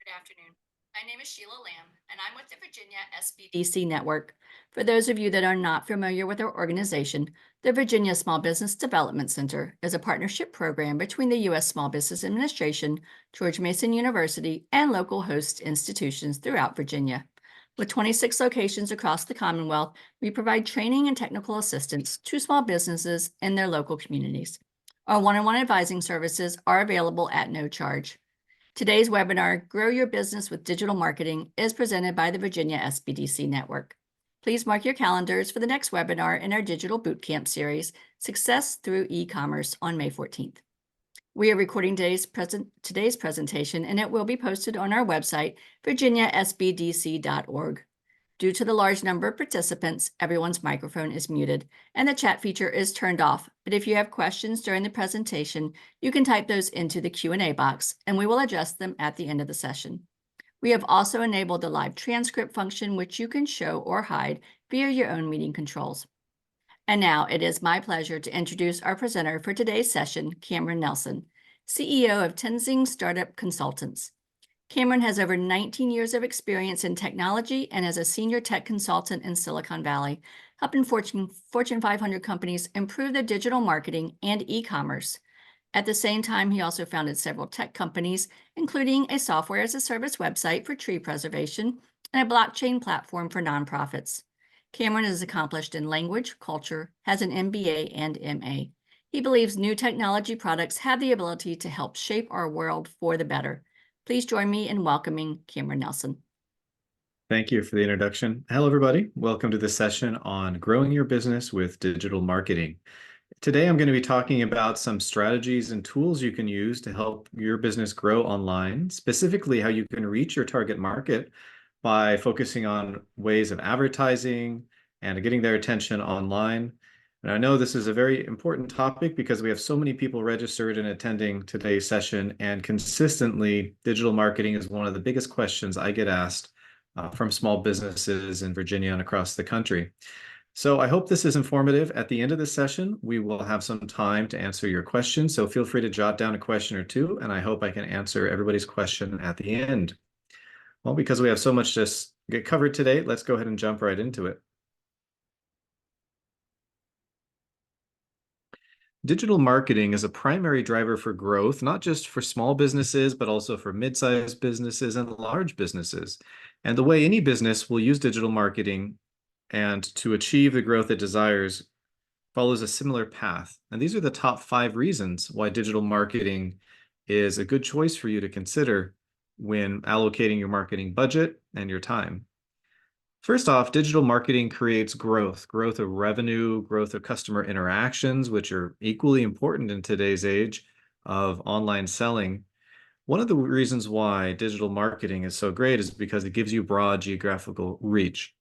Good afternoon. My name is Sheila Lamb, and I'm with the Virginia SBDC Network. For those of you that are not familiar with our organization, the Virginia Small Business Development Center is a partnership program between the U.S. Small Business Administration, George Mason University, and local host institutions throughout Virginia. With 26 locations across the Commonwealth, we provide training and technical assistance to small businesses in their local communities. Our one-on-one advising services are available at no charge. Today's webinar, Grow Your Business with Digital Marketing, is presented by the Virginia SBDC Network. Please mark your calendars for the next webinar in our Digital Bootcamp series, Success Through E-Commerce, on May 14th. We are recording today's presentation, and it will be posted on our website, virginiasbdc.org. Due to the large number of participants, everyone's microphone is muted and the chat feature is turned off. But if you have questions during the presentation, you can type those into the Q&A box and we will address them at the end of the session. We have also enabled the live transcript function, which you can show or hide via your own meeting controls. And now it is my pleasure to introduce our presenter for today's session, Cameron Nelson, CEO of Tenzing Startup Consultants. Cameron has over 19 years of experience in technology and as a senior tech consultant in Silicon Valley, helping Fortune 500 companies improve their digital marketing and e-commerce. At the same time, he also founded several tech companies, including a software as a service website for tree preservation and a blockchain platform for nonprofits. Cameron is accomplished in language, culture, has an MBA and MA. He believes new technology products have the ability to help shape our world for the better. Please join me in welcoming Cameron Nelson. Thank you for the introduction. Hello, everybody. Welcome to the session on growing your business with digital marketing. Today, I'm going to be talking about some strategies and tools you can use to help your business grow online, specifically how you can reach your target market by focusing on ways of advertising and getting their attention online. And I know this is a very important topic because we have so many people registered and attending today's session, and consistently, digital marketing is one of the biggest questions I get asked from small businesses in Virginia and across the country. So I hope this is informative. At the end of the session, we will have some time to answer your questions. So feel free to jot down a question or two, and I hope I can answer everybody's question at the end. Well, because we have so much to get covered today, let's go ahead and jump right into it. Digital marketing is a primary driver for growth, not just for small businesses, but also for mid-sized businesses and large businesses. And the way any business will use digital marketing and to achieve the growth it desires follows a similar path. And these are the top 5 reasons why digital marketing is a good choice for you to consider when allocating your marketing budget and your time. First off, digital marketing creates growth of revenue, growth of customer interactions, which are equally important in today's age of online selling. One of the reasons why digital marketing is so great is because it gives you broad geographical reach.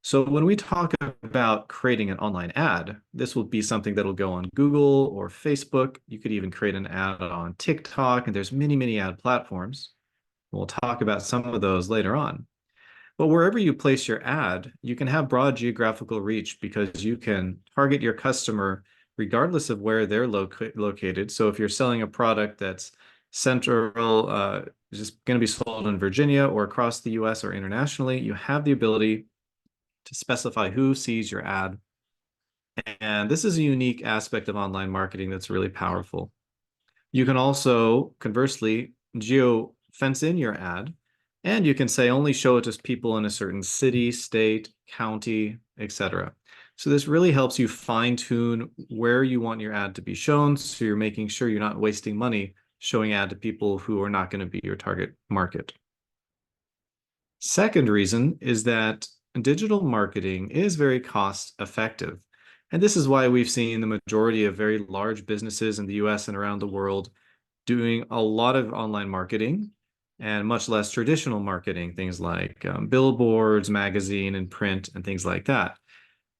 So when we talk about creating an online ad, this will be something that will go on Google or Facebook. You could even create an ad on TikTok, and there's many, many ad platforms. We'll talk about some of those later on. But wherever you place your ad, you can have broad geographical reach because you can target your customer regardless of where they're located. So if you're selling a product that's central, just going to be sold in Virginia or across the US or internationally, you have the ability to specify who sees your ad. And this is a unique aspect of online marketing that's really powerful. You can also, conversely, geo-fence in your ad, and you can say only show it to people in a certain city, state, county, etc. So this really helps you fine-tune where you want your ad to be shown, so you're making sure you're not wasting money showing ad to people who are not going to be your target market. Second reason is that digital marketing is very cost effective. And this is why we've seen the majority of very large businesses in the US and around the world doing a lot of online marketing and much less traditional marketing, things like billboards, magazine, and print, and things like that.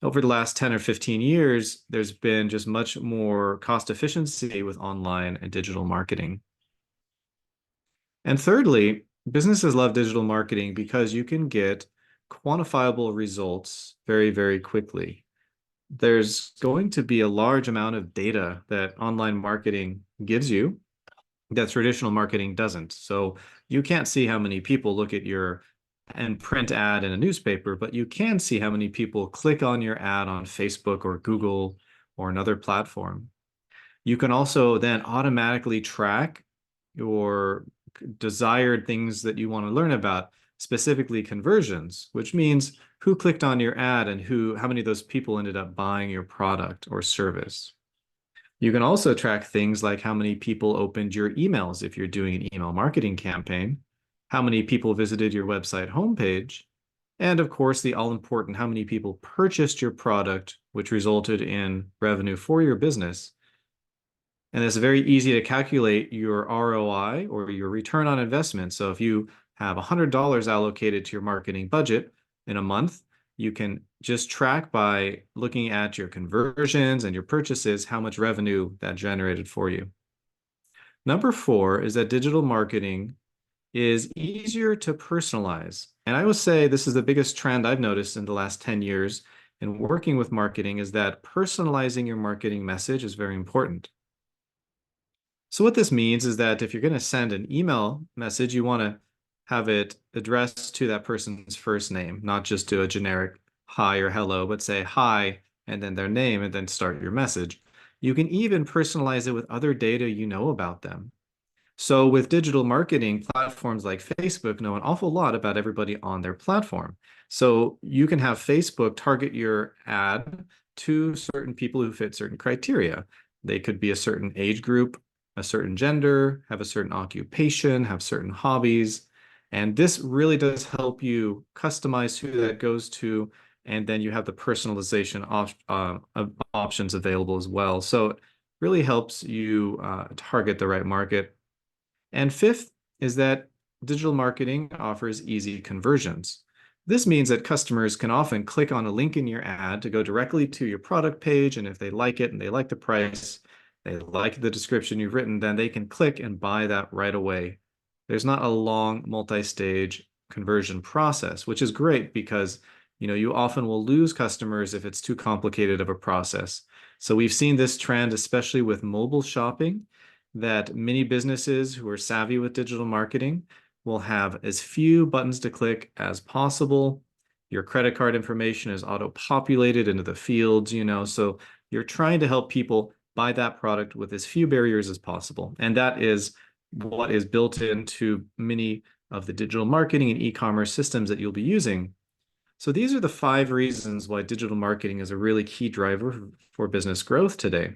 Over the last 10 or 15 years, there's been just much more cost efficiency with online and digital marketing. And thirdly, businesses love digital marketing because you can get quantifiable results very, very quickly. There's going to be a large amount of data that online marketing gives you, that traditional marketing doesn't. So you can't see how many people look at your and print ad in a newspaper, but you can see how many people click on your ad on Facebook or Google or another platform. You can also then automatically track your desired things that you want to learn about, specifically conversions, which means who clicked on your ad and how many of those people ended up buying your product or service. You can also track things like how many people opened your emails if you're doing an email marketing campaign, how many people visited your website homepage, and of course, the all important how many people purchased your product, which resulted in revenue for your business. And it's very easy to calculate your ROI or your return on investment. So if you have $100 allocated to your marketing budget in a month, you can just track by looking at your conversions and your purchases, how much revenue that generated for you. Number 4 is that digital marketing is easier to personalize. And I would say this is the biggest trend I've noticed in the last 10 years in working with marketing is that personalizing your marketing message is very important. So what this means is that if you're going to send an email message, you want to have it addressed to that person's first name, not just to a generic hi or hello, but say hi and then their name and then start your message. You can even personalize it with other data you know about them. So with digital marketing, platforms like Facebook know an awful lot about everybody on their platform. So you can have Facebook target your ad to certain people who fit certain criteria. They could be a certain age group, a certain gender, have a certain occupation, have certain hobbies. And this really does help you customize who that goes to. And then you have the personalization options available as well. So it really helps you target the right market. And fifth is that digital marketing offers easy conversions. This means that customers can often click on a link in your ad to go directly to your product page. And if they like it and they like the price, they like the description you've written, then they can click and buy that right away. There's not a long multi-stage conversion process, which is great because you often will lose customers if it's too complicated of a process. So we've seen this trend, especially with mobile shopping, that many businesses who are savvy with digital marketing will have as few buttons to click as possible. Your credit card information is auto-populated into the fields, so you're trying to help people buy that product with as few barriers as possible. And that is what is built into many of the digital marketing and e-commerce systems that you'll be using. So these are the 5 reasons why digital marketing is a really key driver for business growth today.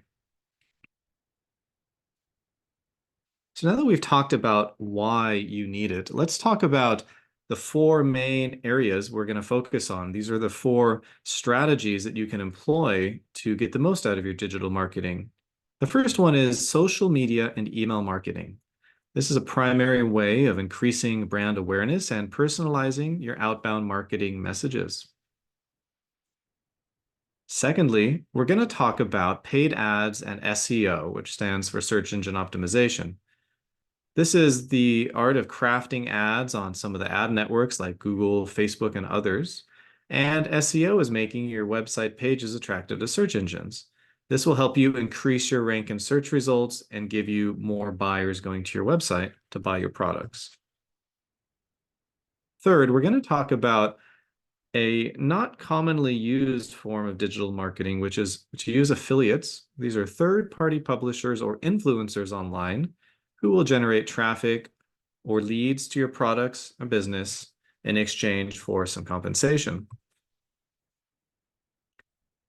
So now that we've talked about why you need it, let's talk about the 4 main areas we're going to focus on. These are the 4 strategies that you can employ to get the most out of your digital marketing. The first one is social media and email marketing. This is a primary way of increasing brand awareness and personalizing your outbound marketing messages. Secondly, we're going to talk about paid ads and SEO, which stands for search engine optimization. This is the art of crafting ads on some of the ad networks like Google, Facebook, and others. And SEO is making your website pages attractive to search engines. This will help you increase your rank in search results and give you more buyers going to your website to buy your products. Third, we're going to talk about a not commonly used form of digital marketing, which is to use affiliates. These are third-party publishers or influencers online who will generate traffic or leads to your products or business in exchange for some compensation.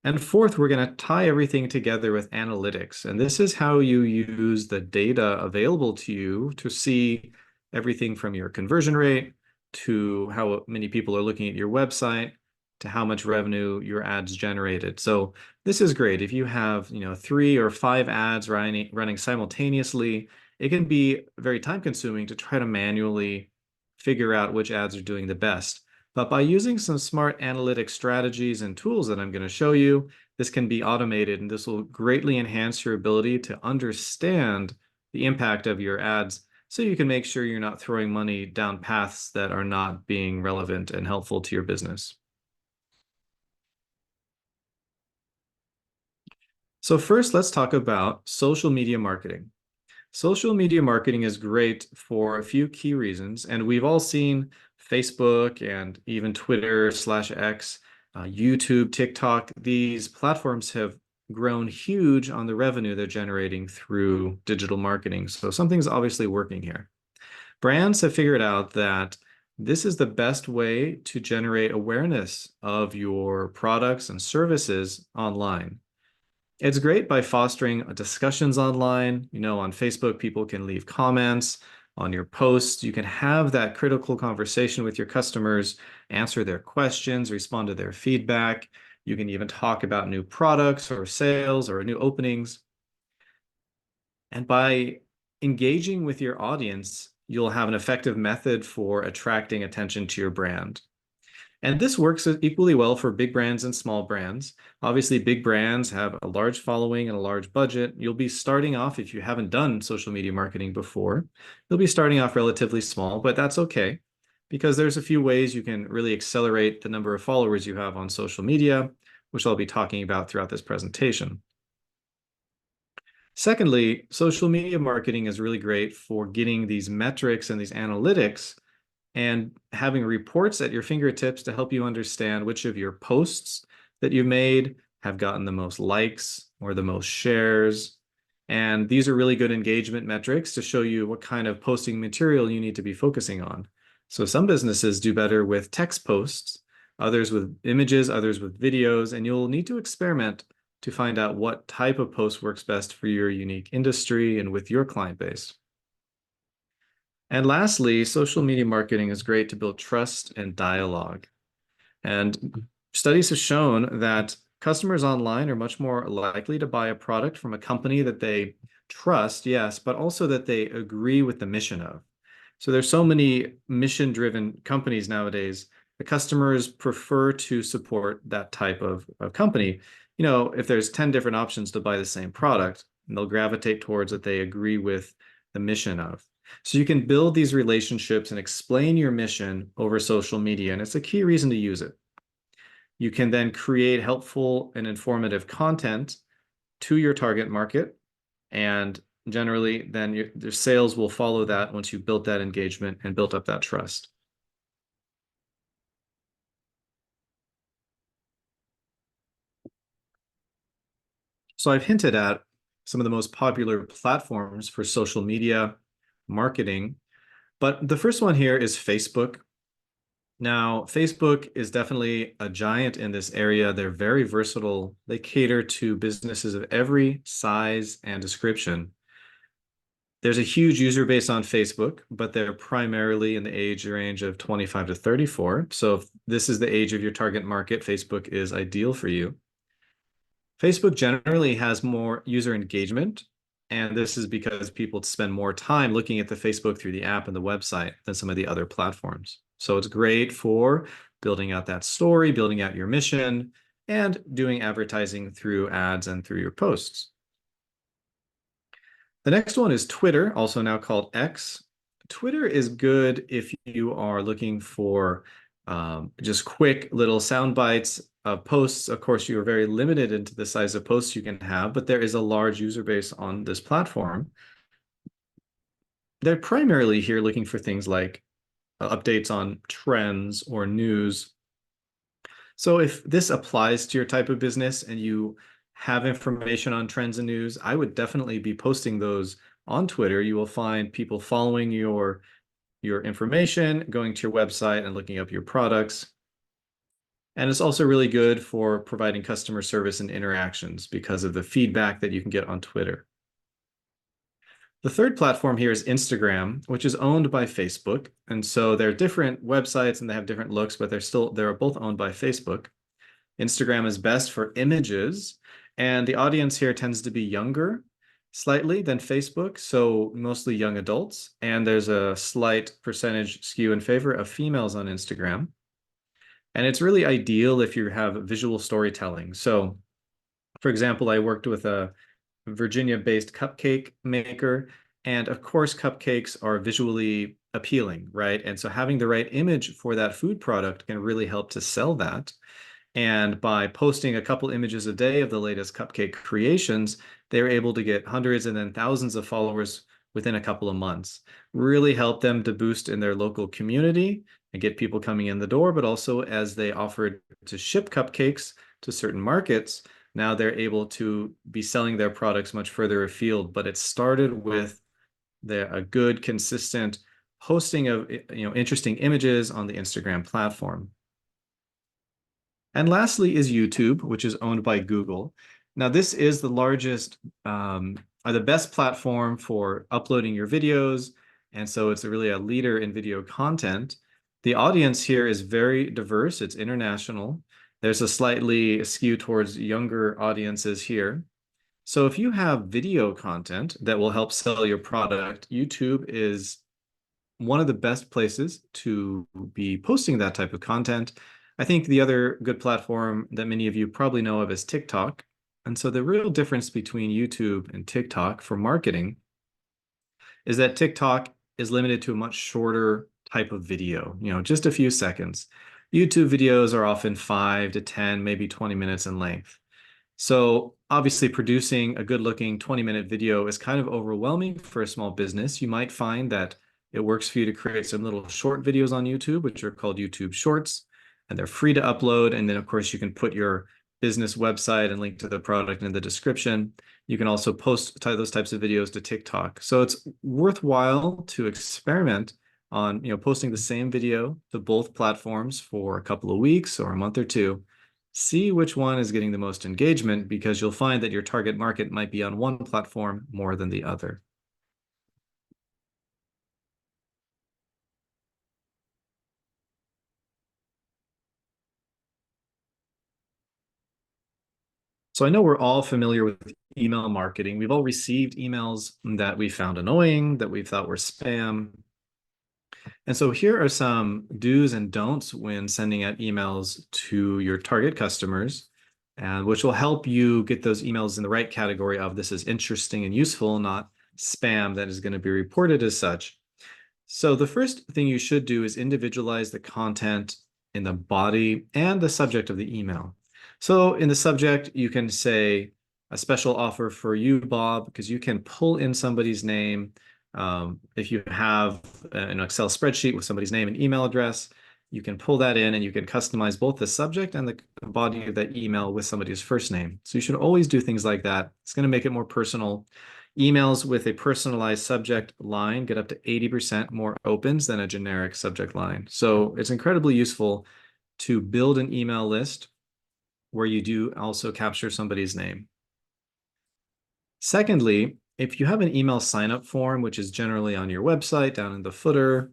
And fourth, we're going to tie everything together with analytics. And this is how you use the data available to you to see everything from your conversion rate to how many people are looking at your website to how much revenue your ads generated. So this is great. If you have, 3 or 5 ads running simultaneously, it can be very time consuming to try to manually figure out which ads are doing the best. But by using some smart analytic strategies and tools that I'm going to show you, this can be automated, and this will greatly enhance your ability to understand the impact of your ads so you can make sure you're not throwing money down paths that are not being relevant and helpful to your business. So first, let's talk about social media marketing. Social media marketing is great for a few key reasons, and we've all seen Facebook and even Twitter/X, YouTube, TikTok. These platforms have grown huge on the revenue they're generating through digital marketing. So something's obviously working here. Brands have figured out that this is the best way to generate awareness of your products and services online. It's great by fostering discussions online. On Facebook, people can leave comments on your posts. You can have that critical conversation with your customers, answer their questions, respond to their feedback. You can even talk about new products or sales or new openings. And by engaging with your audience, you'll have an effective method for attracting attention to your brand. And this works equally well for big brands and small brands. Obviously, big brands have a large following and a large budget. You'll be starting off, if you haven't done social media marketing before, you'll be starting off relatively small, but that's okay because there's a few ways you can really accelerate the number of followers you have on social media, which I'll be talking about throughout this presentation. Secondly, social media marketing is really great for getting these metrics and these analytics and having reports at your fingertips to help you understand which of your posts that you made have gotten the most likes or the most shares. And these are really good engagement metrics to show you what kind of posting material you need to be focusing on. So some businesses do better with text posts, others with images, others with videos, and you'll need to experiment to find out what type of post works best for your unique industry and with your client base. And lastly, social media marketing is great to build trust and dialogue. And studies have shown that customers online are much more likely to buy a product from a company that they trust, yes, but also that they agree with the mission of. So there's so many mission-driven companies nowadays. The customers prefer to support that type of company. If there's 10 different options to buy the same product, they'll gravitate towards that they agree with the mission of. So you can build these relationships and explain your mission over social media, and it's a key reason to use it. You can then create helpful and informative content to your target market, and generally then your sales will follow that once you've built that engagement and built up that trust. So I've hinted at some of the most popular platforms for social media marketing, but the first one here is Facebook. Now, Facebook is definitely a giant in this area. They're very versatile. They cater to businesses of every size and description. There's a huge user base on Facebook, but they're primarily in the age range of 25 to 34. So if this is the age of your target market, Facebook is ideal for you. Facebook generally has more user engagement, and this is because people spend more time looking at the Facebook through the app and the website than some of the other platforms. So it's great for building out that story, building out your mission, and doing advertising through ads and through your posts. The next one is Twitter, also now called X. Twitter is good if you are looking for just quick little sound bites of posts. Of course, you are very limited into the size of posts you can have, but there is a large user base on this platform. They're primarily here looking for things like updates on trends or news. So if this applies to your type of business and you have information on trends and news, I would definitely be posting those on Twitter. You will find people following your information, going to your website and looking up your products. And it's also really good for providing customer service and interactions because of the feedback that you can get on Twitter. The third platform here is Instagram, which is owned by Facebook. And so they're different websites and they have different looks, but they're both owned by Facebook. Instagram is best for images, and the audience here tends to be younger slightly than Facebook, so mostly young adults. And there's a slight percentage skew in favor of females on Instagram. And it's really ideal if you have visual storytelling. So, for example, I worked with a Virginia-based cupcake maker, and of course, cupcakes are visually appealing, right? And so having the right image for that food product can really help to sell that. And by posting a couple images a day of the latest cupcake creations, they're able to get hundreds and then thousands of followers within a couple of months. Really helped them to boost in their local community and get people coming in the door, but also as they offered to ship cupcakes to certain markets, now they're able to be selling their products much further afield. But it started with a good, consistent posting of interesting images on the Instagram platform. And lastly is YouTube, which is owned by Google. Now, this is the largest or the best platform for uploading your videos. And so it's really a leader in video content. The audience here is very diverse. It's international. There's a slightly skew towards younger audiences here. So if you have video content that will help sell your product, YouTube is one of the best places to be posting that type of content. I think the other good platform that many of you probably know of is TikTok. And so the real difference between YouTube and TikTok for marketing is that TikTok is limited to a much shorter type of video, just a few seconds. YouTube videos are often 5 to 10, maybe 20 minutes in length. So obviously producing a good looking 20-minute video is kind of overwhelming for a small business. You might find that it works for you to create some little short videos on YouTube, which are called YouTube Shorts, and they're free to upload. And then of course you can put your business website and link to the product in the description. You can also post those types of videos to TikTok. So it's worthwhile to experiment on posting the same video to both platforms for a couple of weeks or a month or two. See which one is getting the most engagement, because you'll find that your target market might be on one platform more than the other. So I know we're all familiar with email marketing. We've all received emails that we found annoying, that we thought were spam. And so here are some do's and don'ts when sending out emails to your target customers, and which will help you get those emails in the right category of this is interesting and useful, not spam that is going to be reported as such. So the first thing you should do is individualize the content in the body and the subject of the email. So in the subject, you can say a special offer for you, Bob, because you can pull in somebody's name. If you have an Excel spreadsheet with somebody's name and email address, you can pull that in and you can customize both the subject and the body of that email with somebody's first name. So you should always do things like that. It's going to make it more personal. Emails with a personalized subject line get up to 80% more opens than a generic subject line. So it's incredibly useful to build an email list where you do also capture somebody's name. Secondly, if you have an email sign-up form, which is generally on your website down in the footer,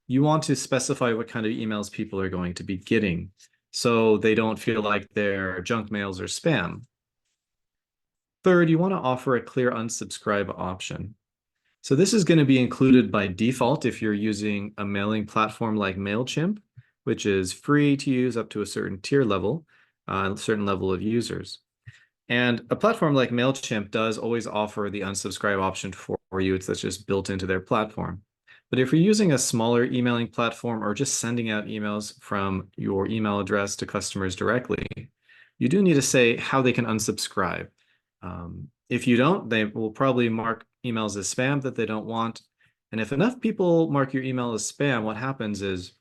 you want to specify what kind of emails people are going to be getting so they don't feel like they're junk mails or spam. Third, you want to offer a clear unsubscribe option. So this is going to be included by default if you're using a mailing platform like MailChimp, which is free to use up to a certain tier level, a certain level of users. And a platform like MailChimp does always offer the unsubscribe option for you. It's just built into their platform. But if you're using a smaller emailing platform or just sending out emails from your email address to customers directly, you do need to say how they can unsubscribe. If you don't, they will probably mark emails as spam that they don't want. And if enough people mark your email as spam, what happens is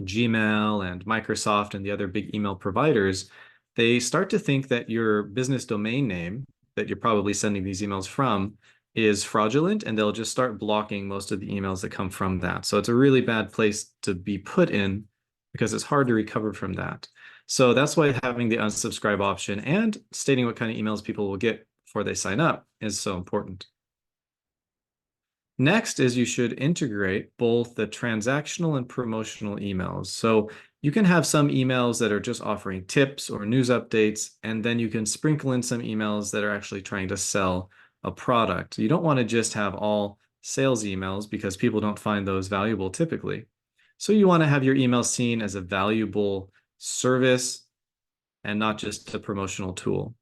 Gmail and Microsoft and the other big email providers, they start to think that your business domain name that you're probably sending these emails from is fraudulent, and they'll just start blocking most of the emails that come from that. So it's a really bad place to be put in because it's hard to recover from that. So that's why having the unsubscribe option and stating what kind of emails people will get before they sign up is so important. Next is you should integrate both the transactional and promotional emails. So you can have some emails that are just offering tips or news updates, and then you can sprinkle in some emails that are actually trying to sell a product. You don't want to just have all sales emails because people don't find those valuable typically. So you want to have your email seen as a valuable service and not just a promotional tool.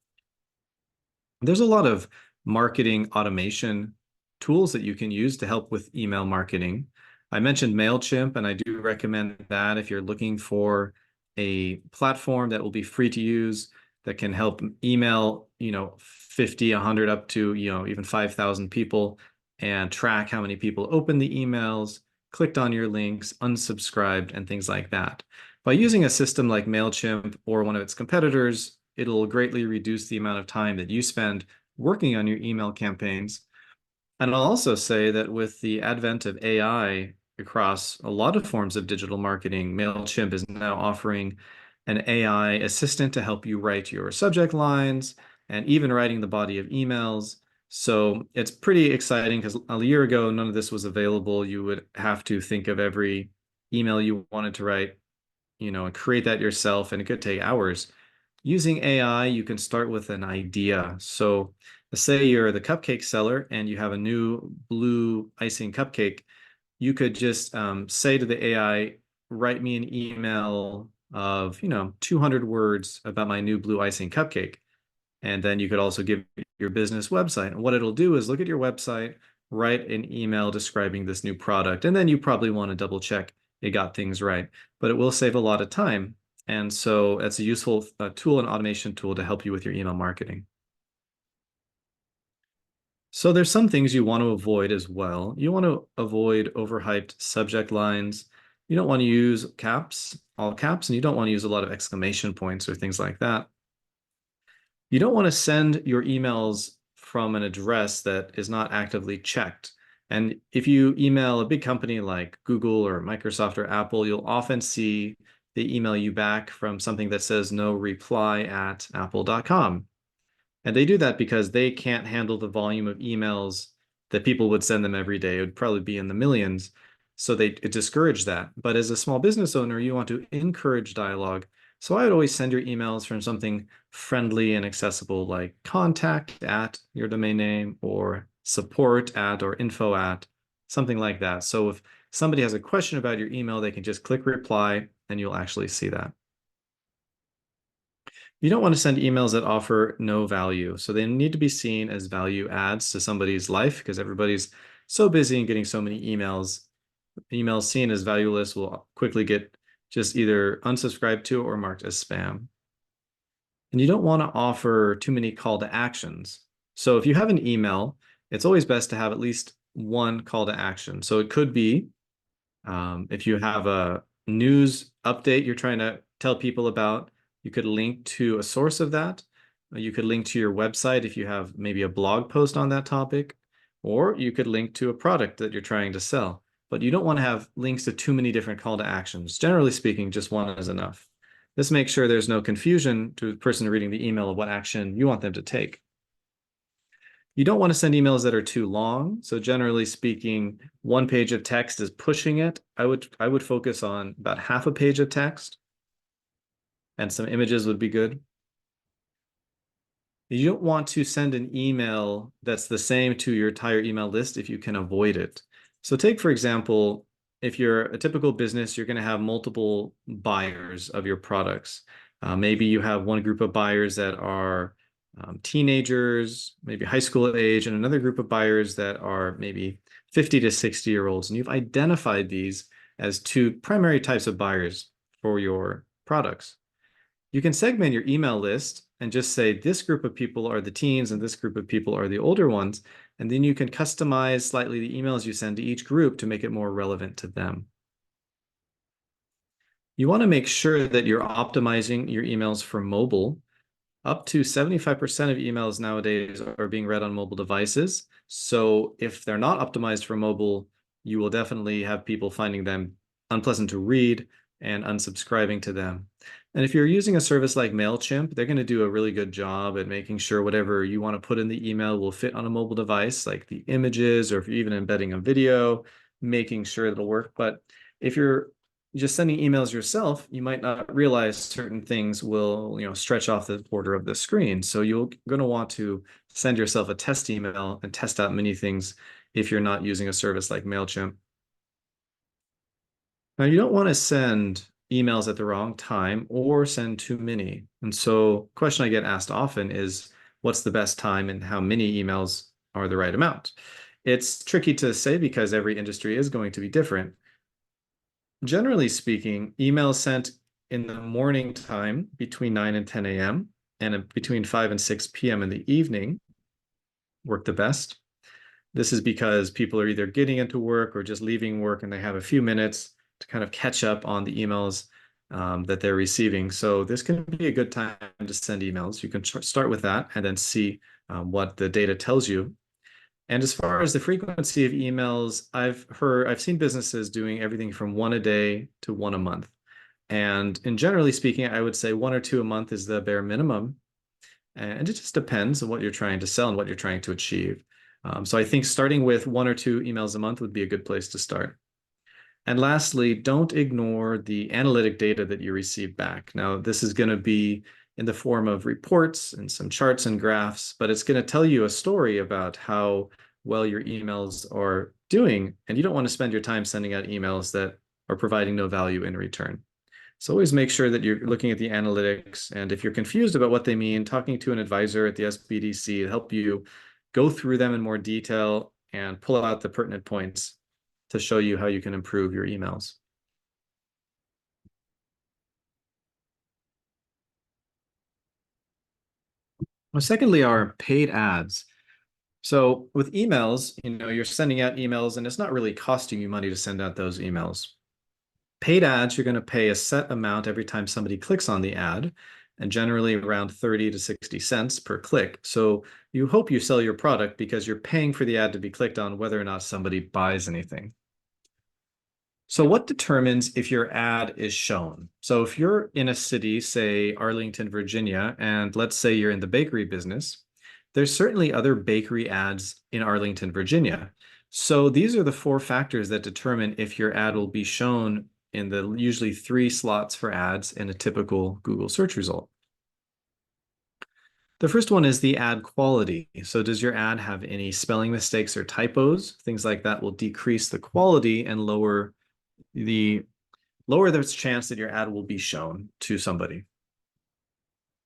There's a lot of marketing automation tools that you can use to help with email marketing. I mentioned MailChimp, and I do recommend that if you're looking for a platform that will be free to use, that can help email, 50, 100, up to, even 5,000 people and track how many people opened the emails, clicked on your links, unsubscribed, and things like that. By using a system like MailChimp or one of its competitors, it'll greatly reduce the amount of time that you spend working on your email campaigns. And I'll also say that with the advent of AI across a lot of forms of digital marketing, MailChimp is now offering an AI assistant to help you write your subject lines and even writing the body of emails. So it's pretty exciting because a year ago, none of this was available. You would have to think of every email you wanted to write, and create that yourself, and it could take hours. Using AI, you can start with an idea. So let's say you're the cupcake seller and you have a new blue icing cupcake. You could just say to the AI, write me an email of 200 words about my new blue icing cupcake. And then you could also give your business website. And what it'll do is look at your website, write an email describing this new product, and then you probably want to double check it got things right. But it will save a lot of time. And so it's a useful tool and automation tool to help you with your email marketing. So there's some things you want to avoid as well. You want to avoid overhyped subject lines. You don't want to use caps, all caps, and you don't want to use a lot of exclamation points or things like that. You don't want to send your emails from an address that is not actively checked. And if you email a big company like Google or Microsoft or Apple, you'll often see they email you back from something that says no reply at apple.com. And they do that because they can't handle the volume of emails that people would send them every day. It would probably be in the millions. So they discourage that. But as a small business owner, you want to encourage dialogue. So I would always send your emails from something friendly and accessible like contact at your domain name or support at or info at, something like that. So if somebody has a question about your email, they can just click reply and you'll actually see that. You don't want to send emails that offer no value. So they need to be seen as value adds to somebody's life because everybody's so busy and getting so many emails. Emails seen as valueless will quickly get just either unsubscribed to or marked as spam. And you don't want to offer too many call to actions. So if you have an email, it's always best to have at least one call to action. So it could be if you have a news update you're trying to tell people about, you could link to a source of that. You could link to your website if you have maybe a blog post on that topic, or you could link to a product that you're trying to sell. But you don't want to have links to too many different call to actions. Generally speaking, just one is enough. This makes sure there's no confusion to the person reading the email of what action you want them to take. You don't want to send emails that are too long. So generally speaking, one page of text is pushing it. I would focus on about half a page of text, and some images would be good. You don't want to send an email that's the same to your entire email list if you can avoid it. So take, for example, if you're a typical business, you're going to have multiple buyers of your products. Maybe you have one group of buyers that are teenagers, maybe high school age, and another group of buyers that are maybe 50 to 60-year-olds. And you've identified these as two primary types of buyers for your products. You can segment your email list and just say this group of people are the teens and this group of people are the older ones. And then you can customize slightly the emails you send to each group to make it more relevant to them. You want to make sure that you're optimizing your emails for mobile. Up to 75% of emails nowadays are being read on mobile devices. So if they're not optimized for mobile, you will definitely have people finding them unpleasant to read and unsubscribing to them. And if you're using a service like MailChimp, they're going to do a really good job at making sure whatever you want to put in the email will fit on a mobile device, like the images, or if you're even embedding a video, making sure it'll work. But if you're just sending emails yourself, you might not realize certain things will, stretch off the border of the screen. So you're going to want to send yourself a test email and test out many things if you're not using a service like MailChimp. Now, you don't want to send emails at the wrong time or send too many. And so question I get asked often is, what's the best time and how many emails are the right amount? It's tricky to say because every industry is going to be different. Generally speaking, emails sent in the morning time between 9 and 10 a.m. and between 5 and 6 p.m. in the evening work the best. This is because people are either getting into work or just leaving work and they have a few minutes to kind of catch up on the emails that they're receiving. So this can be a good time to send emails. You can start with that and then see what the data tells you. And as far as the frequency of emails, I've seen businesses doing everything from one a day to one a month. And in generally speaking, I would say one or two a month is the bare minimum. And it just depends on what you're trying to sell and what you're trying to achieve. So I think starting with one or two emails a month would be a good place to start. And lastly, don't ignore the analytic data that you receive back. Now, this is going to be in the form of reports and some charts and graphs, but it's going to tell you a story about how well your emails are doing. And you don't want to spend your time sending out emails that are providing no value in return. So always make sure that you're looking at the analytics. And if you're confused about what they mean, talking to an advisor at the SBDC to help you go through them in more detail and pull out the pertinent points to show you how you can improve your emails. Well, secondly, are paid ads. So with emails, you're sending out emails and it's not really costing you money to send out those emails. Paid ads, you're going to pay a set amount every time somebody clicks on the ad, and generally around 30 to 60 cents per click. So you hope you sell your product because you're paying for the ad to be clicked on whether or not somebody buys anything. So what determines if your ad is shown? So if you're in a city, say Arlington, Virginia, and let's say you're in the bakery business, there's certainly other bakery ads in Arlington, Virginia. So these are the four factors that determine if your ad will be shown in the usually 3 slots for ads in a typical Google search result. The first one is the ad quality. So does your ad have any spelling mistakes or typos? Things like that will decrease the quality and lower the chance that your ad will be shown to somebody.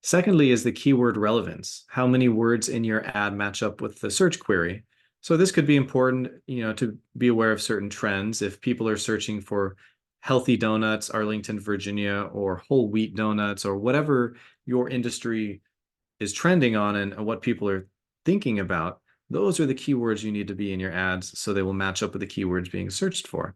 Secondly is the keyword relevance. How many words in your ad match up with the search query? So this could be important, to be aware of certain trends. If people are searching for healthy donuts, Arlington, Virginia, or whole wheat donuts, or whatever your industry is trending on and what people are thinking about, those are the keywords you need to be in your ads so they will match up with the keywords being searched for.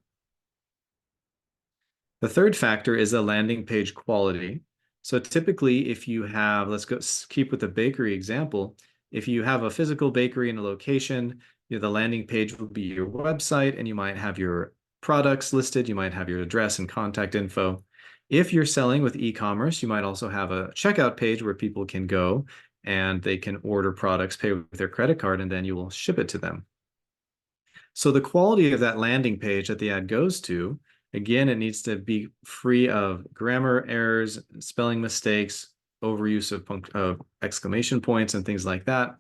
The third factor is a landing page quality. So typically, if you have, let's go keep with the bakery example, if you have a physical bakery in a location, the landing page will be your website and you might have your products listed, you might have your address and contact info. If you're selling with e-commerce, you might also have a checkout page where people can go and they can order products, pay with their credit card, and then you will ship it to them. So the quality of that landing page that the ad goes to, again, it needs to be free of grammar errors, spelling mistakes, overuse of exclamation points and things like that.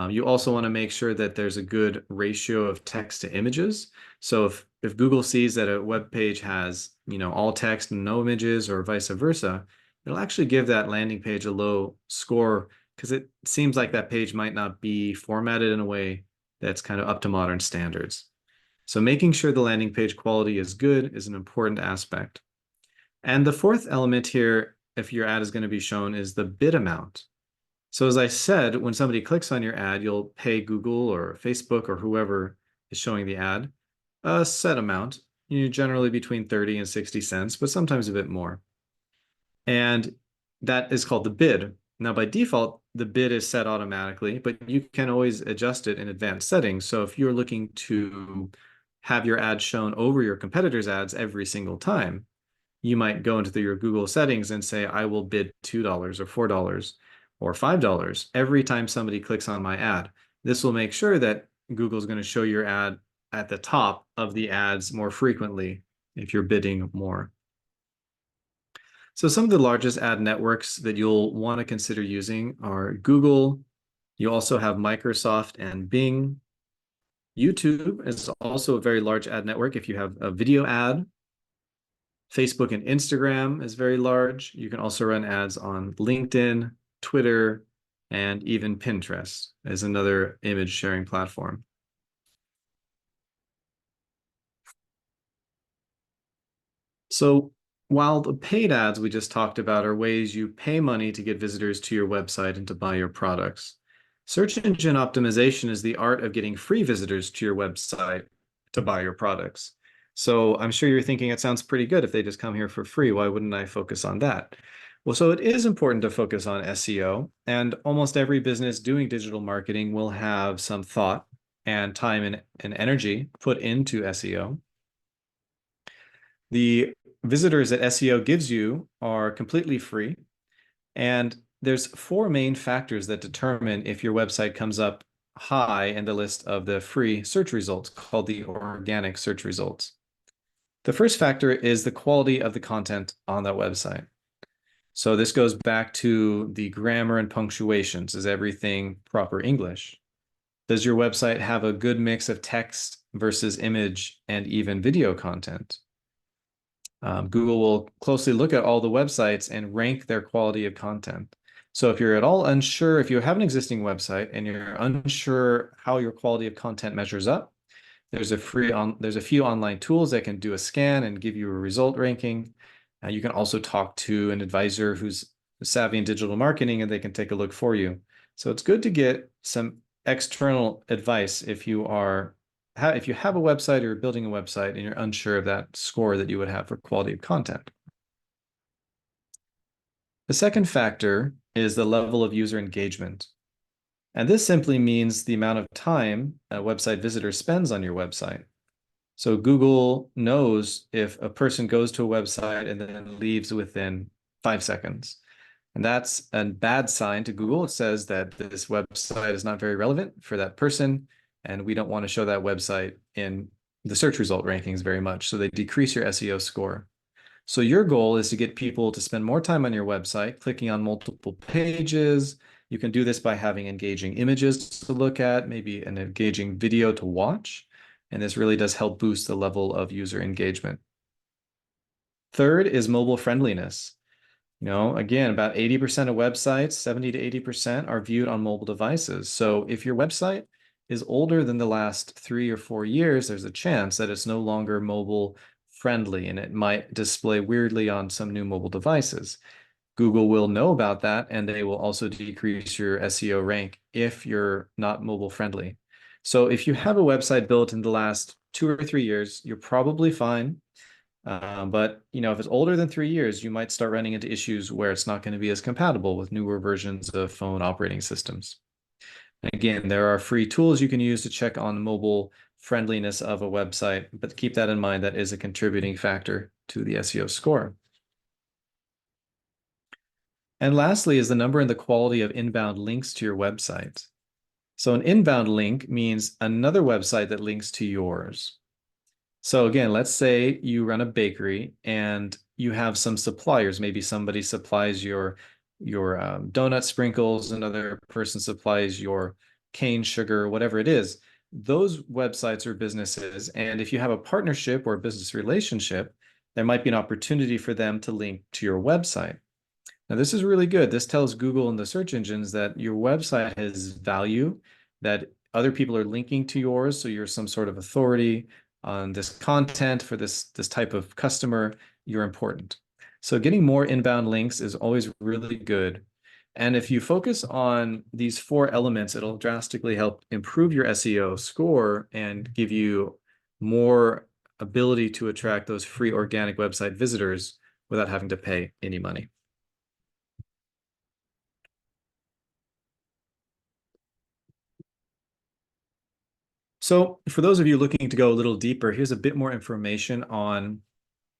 You also want to make sure that there's a good ratio of text to images. So if Google sees that a web page has, all text and no images or vice versa, it'll actually give that landing page a low score because it seems like that page might not be formatted in a way that's kind of up to modern standards. So making sure the landing page quality is good is an important aspect. And the fourth element here, if your ad is going to be shown, is the bid amount. So as I said, when somebody clicks on your ad, you'll pay Google or Facebook or whoever is showing the ad a set amount, generally between 30 and 60 cents, but sometimes a bit more. And that is called the bid. Now, by default, the bid is set automatically, but you can always adjust it in advanced settings. So if you're looking to have your ad shown over your competitors' ads every single time, you might go into your Google settings and say, I will bid $2 or $4 or $5 every time somebody clicks on my ad. This will make sure that Google's going to show your ad at the top of the ads more frequently if you're bidding more. So some of the largest ad networks that you'll want to consider using are Google. You also have Microsoft and Bing. YouTube is also a very large ad network if you have a video ad. Facebook and Instagram is very large. You can also run ads on LinkedIn, Twitter, and even Pinterest as another image sharing platform. So while the paid ads we just talked about are ways you pay money to get visitors to your website and to buy your products, Search engine optimization is the art of getting free visitors to your website to buy your products. So I'm sure you're thinking it sounds pretty good if they just come here for free. Why wouldn't I focus on that? Well, so it is important to focus on SEO, and almost every business doing digital marketing will have some thought and time and energy put into SEO. The visitors that SEO gives you are completely free, and there's four main factors that determine if your website comes up high in the list of the free search results called the organic search results. The first factor is the quality of the content on that website. So this goes back to the grammar and punctuations. Is everything proper English? Does your website have a good mix of text versus image and even video content? Google will closely look at all the websites and rank their quality of content. So if you're at all unsure, if you have an existing website and you're unsure how your quality of content measures up, there's a few online tools that can do a scan and give you a result ranking. You can also talk to an advisor who's savvy in digital marketing, and they can take a look for you. So it's good to get some external advice if you have a website or you're building a website and you're unsure of that score that you would have for quality of content. The second factor is the level of user engagement. And this simply means the amount of time a website visitor spends on your website. So Google knows if a person goes to a website and then leaves within 5 seconds. And that's a bad sign to Google. It says that this website is not very relevant for that person, and we don't want to show that website in the search result rankings very much. So they decrease your SEO score. So your goal is to get people to spend more time on your website, clicking on multiple pages. You can do this by having engaging images to look at, maybe an engaging video to watch. And this really does help boost the level of user engagement. Third is mobile friendliness. Again, about 80% of websites, 70 to 80% are viewed on mobile devices. So if your website is older than the last 3 or 4 years, there's a chance that it's no longer mobile friendly and it might display weirdly on some new mobile devices. Google will know about that, and they will also decrease your SEO rank if you're not mobile friendly. So if you have a website built in the last 2 or 3 years, you're probably fine. But if it's older than 3 years, you might start running into issues where it's not going to be as compatible with newer versions of phone operating systems. Again, there are free tools you can use to check on the mobile friendliness of a website, but keep that in mind. That is a contributing factor to the SEO score. And lastly is the number and the quality of inbound links to your website. So an inbound link means another website that links to yours. So again, let's say you run a bakery and you have some suppliers. Maybe somebody supplies your donut sprinkles, another person supplies your cane sugar, whatever it is. Those websites are businesses. And if you have a partnership or a business relationship, there might be an opportunity for them to link to your website. Now, this is really good. This tells Google and the search engines that your website has value, that other people are linking to yours, so you're some sort of authority on this content for this type of customer. You're important. So getting more inbound links is always really good. And if you focus on these 4 elements, it'll drastically help improve your SEO score and give you more ability to attract those free organic website visitors without having to pay any money. So for those of you looking to go a little deeper, here's a bit more information on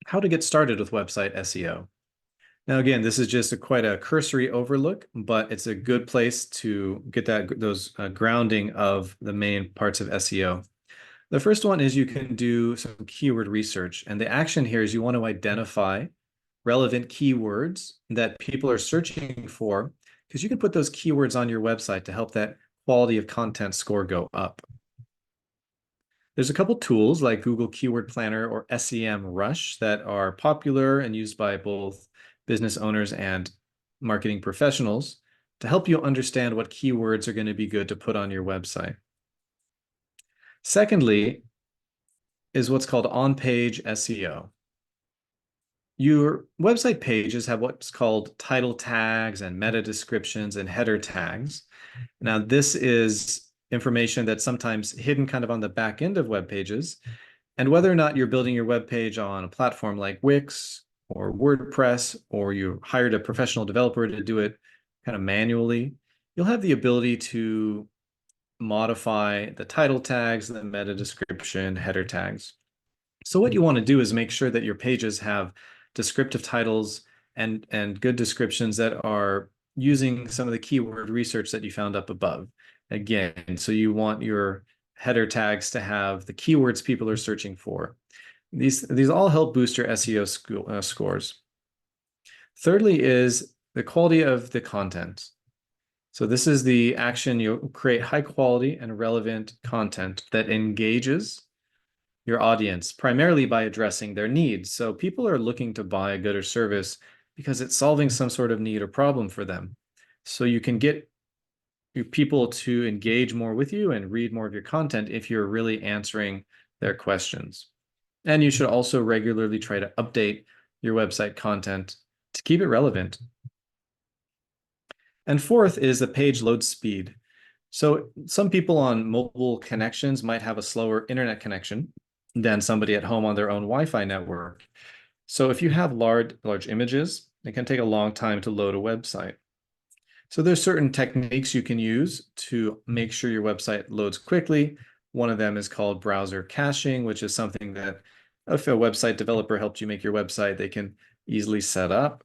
how to get started with website SEO. Now, again, this is just quite a cursory overlook, but it's a good place to get those grounding of the main parts of SEO. The first one is you can do some keyword research. And the action here is you want to identify relevant keywords that people are searching for, because you can put those keywords on your website to help that quality of content score go up. There's a couple tools like Google Keyword Planner or SEMrush that are popular and used by both business owners and marketing professionals to help you understand what keywords are going to be good to put on your website. Secondly is what's called on-page SEO. Your website pages have what's called title tags and meta descriptions and header tags. Now, this is information that's sometimes hidden kind of on the back end of web pages. And whether or not you're building your web page on a platform like Wix or WordPress, or you hired a professional developer to do it kind of manually, you'll have the ability to modify the title tags, the meta description, header tags. So what you want to do is make sure that your pages have descriptive titles and good descriptions that are using some of the keyword research that you found up above. Again, so you want your header tags to have the keywords people are searching for. These all help boost your SEO scores. Thirdly is the quality of the content. So this is the action. You create high quality and relevant content that engages your audience, primarily by addressing their needs. So people are looking to buy a good or service because it's solving some sort of need or problem for them. So you can get your people to engage more with you and read more of your content if you're really answering their questions. And you should also regularly try to update your website content to keep it relevant. And fourth is the page load speed. So some people on mobile connections might have a slower internet connection than somebody at home on their own Wi-Fi network. So if you have large images, it can take a long time to load a website. So there's certain techniques you can use to make sure your website loads quickly. One of them is called browser caching, which is something that if a website developer helped you make your website, they can easily set up.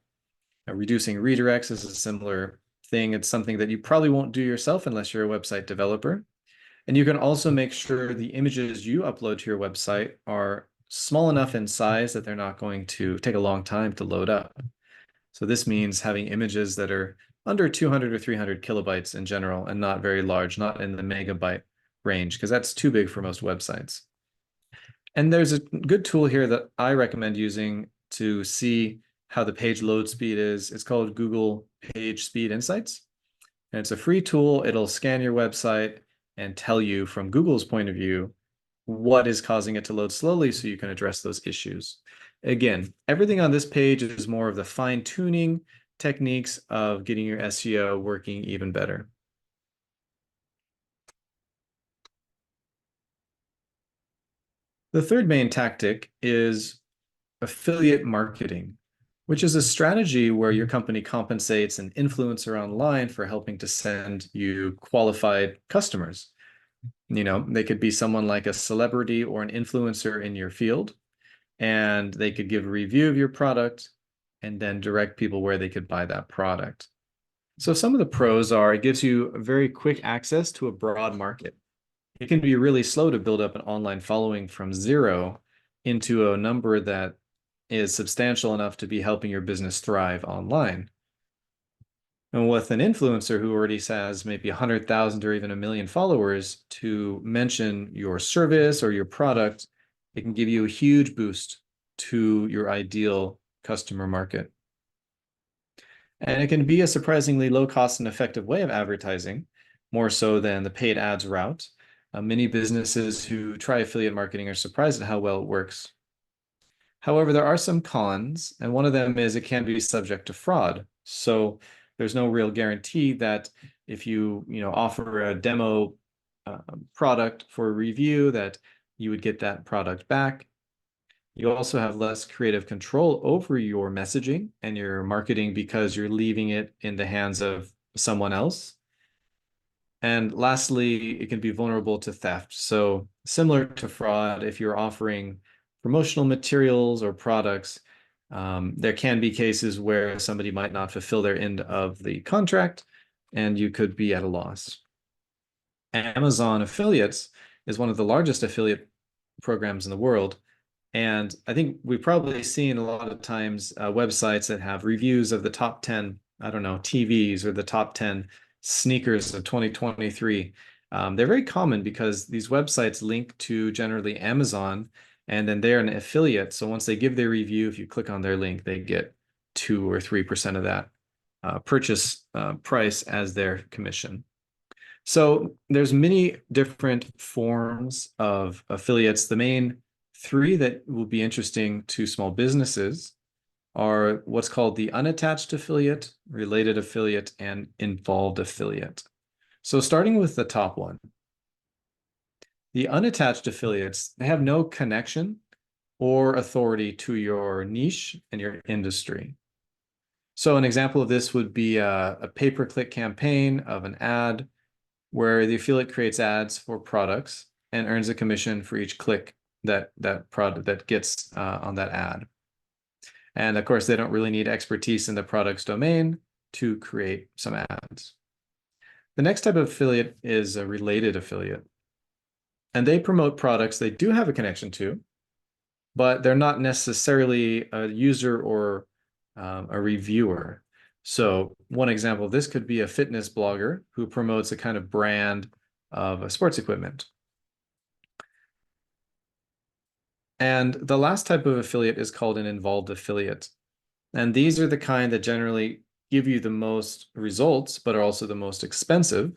Reducing redirects is a similar thing. It's something that you probably won't do yourself unless you're a website developer. And you can also make sure the images you upload to your website are small enough in size that they're not going to take a long time to load up. So this means having images that are under 200 or 300 kilobytes in general and not very large, not in the megabyte range, because that's too big for most websites. And there's a good tool here that I recommend using to see how the page load speed is. It's called Google Page Speed Insights. And it's a free tool. It'll scan your website and tell you from Google's point of view what is causing it to load slowly so you can address those issues. Again, everything on this page is more of the fine-tuning techniques of getting your SEO working even better. The third main tactic is affiliate marketing, which is a strategy where your company compensates an influencer online for helping to send you qualified customers. You know, they could be someone like a celebrity or an influencer in your field, and they could give a review of your product and then direct people where they could buy that product. So some of the pros are it gives you very quick access to a broad market. It can be really slow to build up an online following from zero into a number that is substantial enough to be helping your business thrive online. And with an influencer who already has maybe 100,000 or even 1 million followers, to mention your service or your product, it can give you a huge boost to your ideal customer market. And it can be a surprisingly low cost and effective way of advertising, more so than the paid ads route. Many businesses who try affiliate marketing are surprised at how well it works. However, there are some cons, and one of them is it can be subject to fraud. So there's no real guarantee that if you offer a demo product for review, that you would get that product back. You also have less creative control over your messaging and your marketing because you're leaving it in the hands of someone else. And lastly, it can be vulnerable to theft. So similar to fraud, if you're offering promotional materials or products, there can be cases where somebody might not fulfill their end of the contract and you could be at a loss. Amazon affiliates is one of the largest affiliate programs in the world. And I think we've probably seen a lot of times websites that have reviews of the top 10, I don't know, TVs or the top 10 sneakers of 2023. They're very common because these websites link to generally Amazon, and then they're an affiliate. So once they give their review, if you click on their link, they get 2 or 3% of that purchase price as their commission. So there's many different forms of affiliates. The main 3 that will be interesting to small businesses are what's called the unattached affiliate, related affiliate, and involved affiliate. So starting with the top one, the unattached affiliates, they have no connection or authority to your niche and your industry. So an example of this would be a pay-per-click campaign of an ad where the affiliate creates ads for products and earns a commission for each click that product that gets on that ad. And of course, they don't really need expertise in the product's domain to create some ads. The next type of affiliate is a related affiliate. And they promote products they do have a connection to, but they're not necessarily a user or a reviewer. So one example of this could be a fitness blogger who promotes a kind of brand of sports equipment. And the last type of affiliate is called an involved affiliate. And these are the kind that generally give you the most results, but are also the most expensive.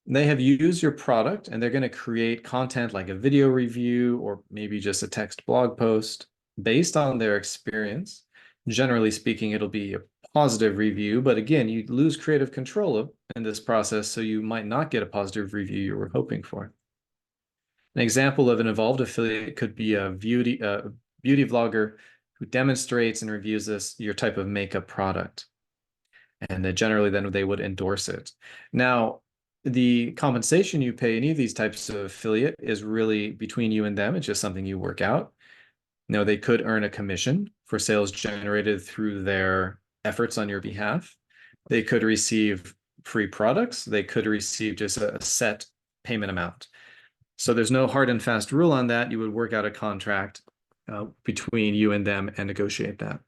They have used your product and they're going to create content like a video review or maybe just a text blog post based on their experience. Generally speaking, it'll be a positive review, but again, you lose creative control in this process, so you might not get a positive review you were hoping for. An example of an involved affiliate could be a beauty vlogger who demonstrates and reviews your type of makeup product. And generally then they would endorse it. Now, the compensation you pay any of these types of affiliate is really between you and them. It's just something you work out. Now, they could earn a commission for sales generated through their efforts on your behalf. They could receive free products. They could receive just a set payment amount. So there's no hard and fast rule on that. You would work out a contract between you and them and negotiate that.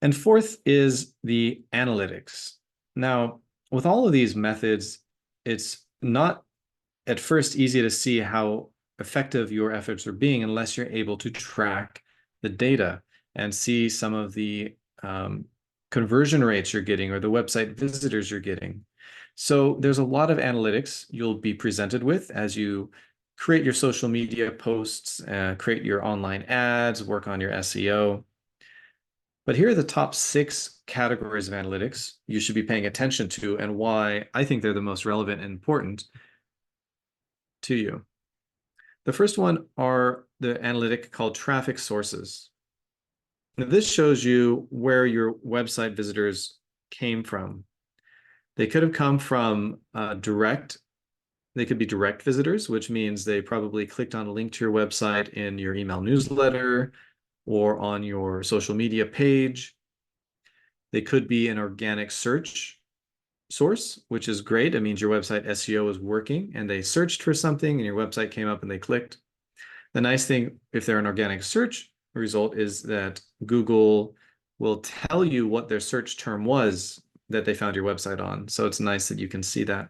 And fourth is the analytics. Now, with all of these methods, it's not at first easy to see how effective your efforts are being unless you're able to track the data and see some of the conversion rates you're getting or the website visitors you're getting. So there's a lot of analytics you'll be presented with as you create your social media posts, create your online ads, work on your SEO. But here are the top 6 categories of analytics you should be paying attention to and why I think they're the most relevant and important to you. The first one are the analytic called traffic sources. Now, this shows you where your website visitors came from. They could have come from they could be direct visitors, which means they probably clicked on a link to your website in your email newsletter or on your social media page. They could be an organic search source, which is great. It means your website SEO is working and they searched for something and your website came up and they clicked. The nice thing, if they're an organic search result, is that Google will tell you what their search term was that they found your website on. So it's nice that you can see that.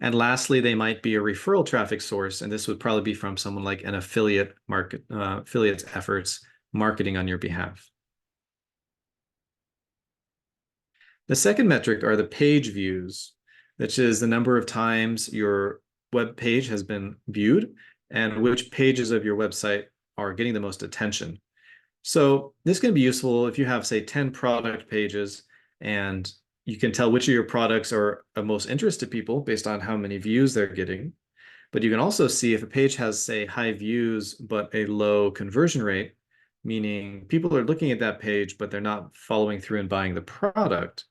And lastly, they might be a referral traffic source, and this would probably be from someone like an affiliate's efforts marketing on your behalf. The second metric are the page views, which is the number of times your web page has been viewed and which pages of your website are getting the most attention. So this can be useful if you have, say, 10 product pages and you can tell which of your products are of most interest to people based on how many views they're getting. But you can also see if a page has, say, high views but a low conversion rate, meaning people are looking at that page but they're not following through and buying the product.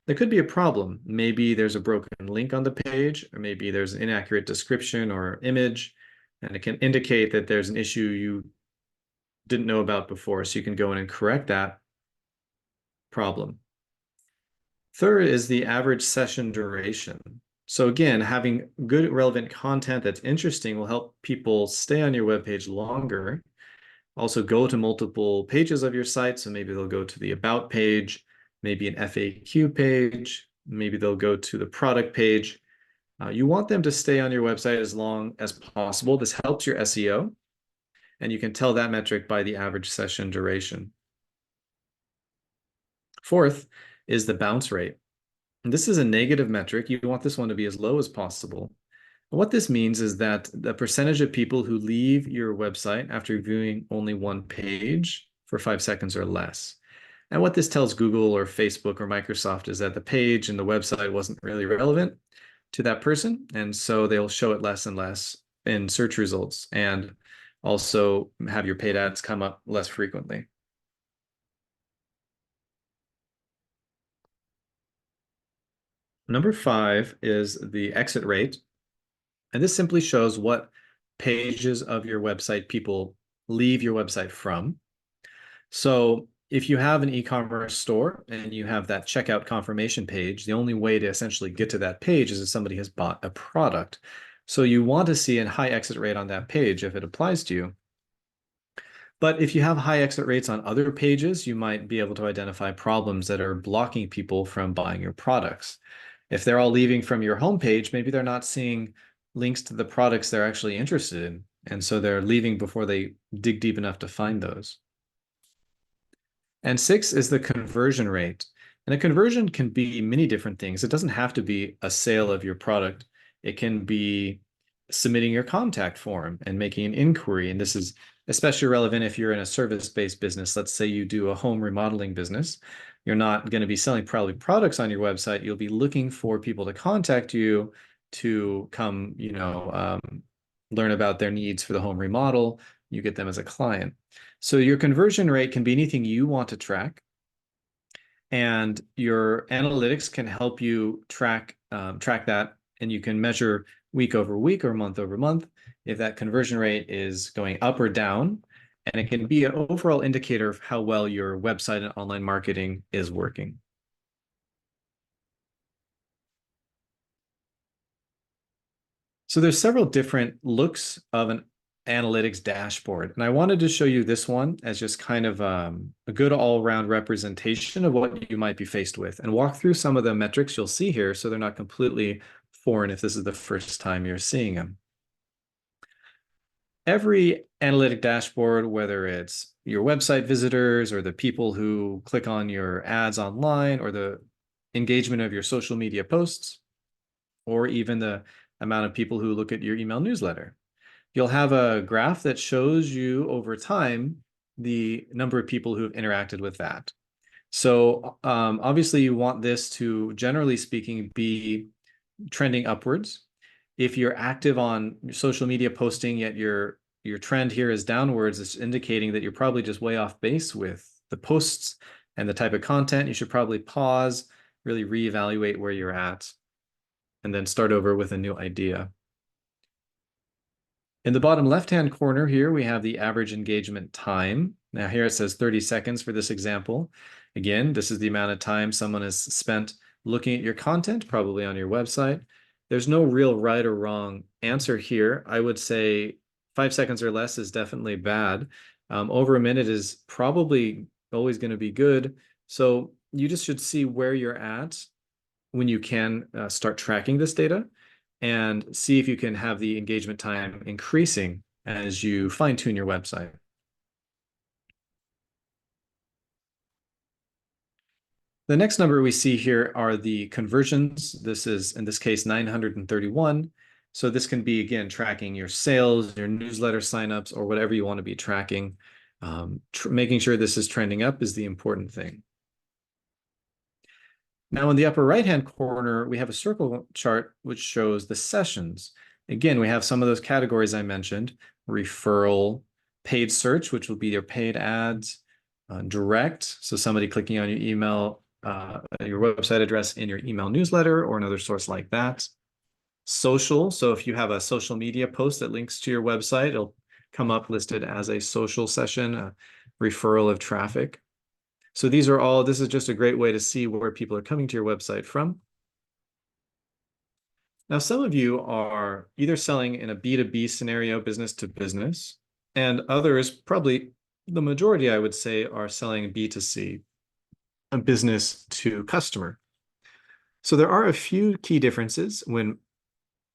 There could be a problem. Maybe there's a broken link on the page, or maybe there's an inaccurate description or image, and it can indicate that there's an issue you didn't know about before, so you can go in and correct that problem. Third is the average session duration. So again, having good relevant content that's interesting will help people stay on your webpage longer. Also go to multiple pages of your site. So maybe they'll go to the About page, maybe an FAQ page, maybe they'll go to the product page. You want them to stay on your website as long as possible. This helps your SEO, and you can tell that metric by the average session duration. Fourth is the bounce rate. And this is a negative metric. You want this one to be as low as possible. What this means is that the percentage of people who leave your website after viewing only one page for 5 seconds or less. And what this tells Google or Facebook or Microsoft is that the page and the website wasn't really relevant to that person. And so they'll show it less and less in search results and also have your paid ads come up less frequently. Number 5 is the exit rate. And this simply shows what pages of your website people leave your website from. So if you have an e-commerce store and you have that checkout confirmation page, the only way to essentially get to that page is if somebody has bought a product. So you want to see a high exit rate on that page if it applies to you. But if you have high exit rates on other pages, you might be able to identify problems that are blocking people from buying your products. If they're all leaving from your homepage, maybe they're not seeing links to the products they're actually interested in. And so they're leaving before they dig deep enough to find those. And 6 is the conversion rate. And a conversion can be many different things. It doesn't have to be a sale of your product. It can be submitting your contact form and making an inquiry. And this is especially relevant if you're in a service-based business. Let's say you do a home remodeling business. You're not going to be selling probably products on your website. You'll be looking for people to contact you to come, learn about their needs for the home remodel. You get them as a client. So your conversion rate can be anything you want to track. And your analytics can help you track that, and you can measure week over week or month over month if that conversion rate is going up or down. And it can be an overall indicator of how well your website and online marketing is working. So there's several different looks of an analytics dashboard. And I wanted to show you this one as just kind of a good all-around representation of what you might be faced with and walk through some of the metrics you'll see here so they're not completely foreign if this is the first time you're seeing them. Every analytic dashboard, whether it's your website visitors or the people who click on your ads online or the engagement of your social media posts, or even the amount of people who look at your email newsletter, you'll have a graph that shows you over time the number of people who have interacted with that. So obviously you want this to, generally speaking, be trending upwards. If you're active on social media posting, yet your trend here is downwards, it's indicating that you're probably just way off base with the posts and the type of content. You should probably pause, really reevaluate where you're at, and then start over with a new idea. In the bottom left-hand corner here, we have the average engagement time. Now here it says 30 seconds for this example. Again, this is the amount of time someone has spent looking at your content, probably on your website. There's no real right or wrong answer here. I would say 5 seconds or less is definitely bad. Over a minute is probably always going to be good. So you just should see where you're at when you can start tracking this data and see if you can have the engagement time increasing as you fine-tune your website. The next number we see here are the conversions. This is, in this case, 931. So this can be, again, tracking your sales, your newsletter signups, or whatever you want to be tracking. Making sure this is trending up is the important thing. Now in the upper right-hand corner, we have a circle chart which shows the sessions. Again, we have some of those categories I mentioned: referral, paid search, which will be your paid ads, direct, so somebody clicking on your email, your website address in your email newsletter or another source like that. Social, so if you have a social media post that links to your website, it'll come up listed as a social session, a referral of traffic. So these are all, this is just a great way to see where people are coming to your website from. Now, some of you are either selling in a B2B scenario, business to business, and others, probably the majority, I would say, are selling B2C, a business to customer. So there are a few key differences when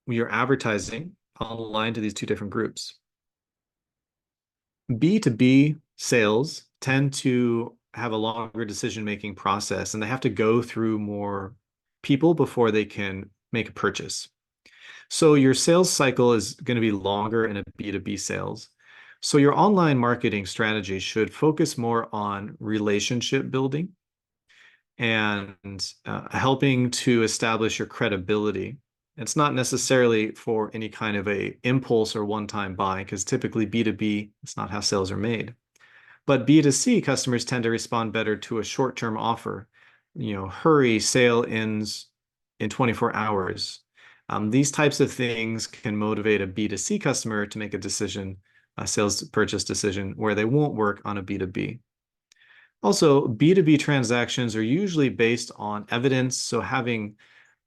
you're advertising online to these two different groups. B2B sales tend to have a longer decision-making process, and they have to go through more people before they can make a purchase. So your sales cycle is going to be longer in a B2B sales. So your online marketing strategy should focus more on relationship building and helping to establish your credibility. It's not necessarily for any kind of a impulse or one-time buy, because typically B2B, it's not how sales are made. But B2C customers tend to respond better to a short-term offer. Hurry, sale ends in 24 hours. These types of things can motivate a B2C customer to make a decision, a sales purchase decision, where they won't work on a B2B. Also, B2B transactions are usually based on evidence, so having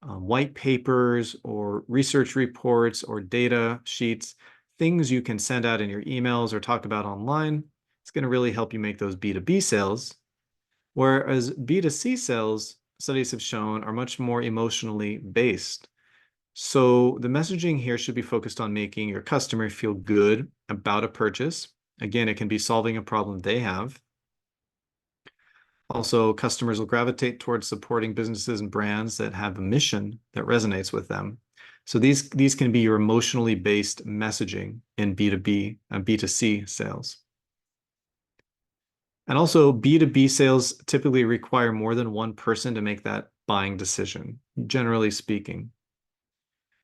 white papers or research reports or data sheets, things you can send out in your emails or talk about online, it's going to really help you make those B2B sales. Whereas B2C sales, studies have shown, are much more emotionally based. So the messaging here should be focused on making your customer feel good about a purchase. Again, it can be solving a problem they have. Also, customers will gravitate towards supporting businesses and brands that have a mission that resonates with them. So these can be your emotionally based messaging in B2B and B2C sales. And also, B2B sales typically require more than one person to make that buying decision, generally speaking.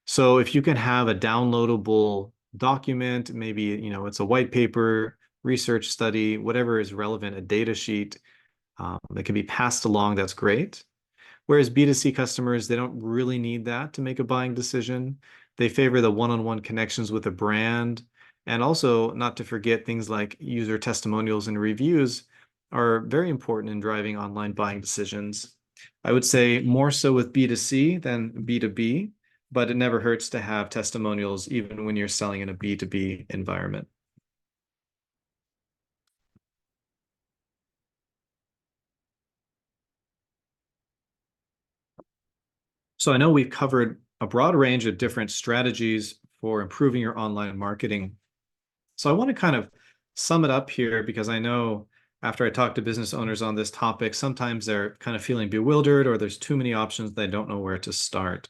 So if you can have a downloadable document, maybe, it's a white paper, research study, whatever is relevant, a data sheet, that can be passed along, that's great. Whereas B2C customers, they don't really need that to make a buying decision. They favor the one-on-one connections with a brand. And also, not to forget, things like user testimonials and reviews are very important in driving online buying decisions. I would say more so with B2C than B2B, but it never hurts to have testimonials even when you're selling in a B2B environment. So I know we've covered a broad range of different strategies for improving your online marketing. So I want to kind of sum it up here, because I know after I talk to business owners on this topic, sometimes they're kind of feeling bewildered or there's too many options, they don't know where to start.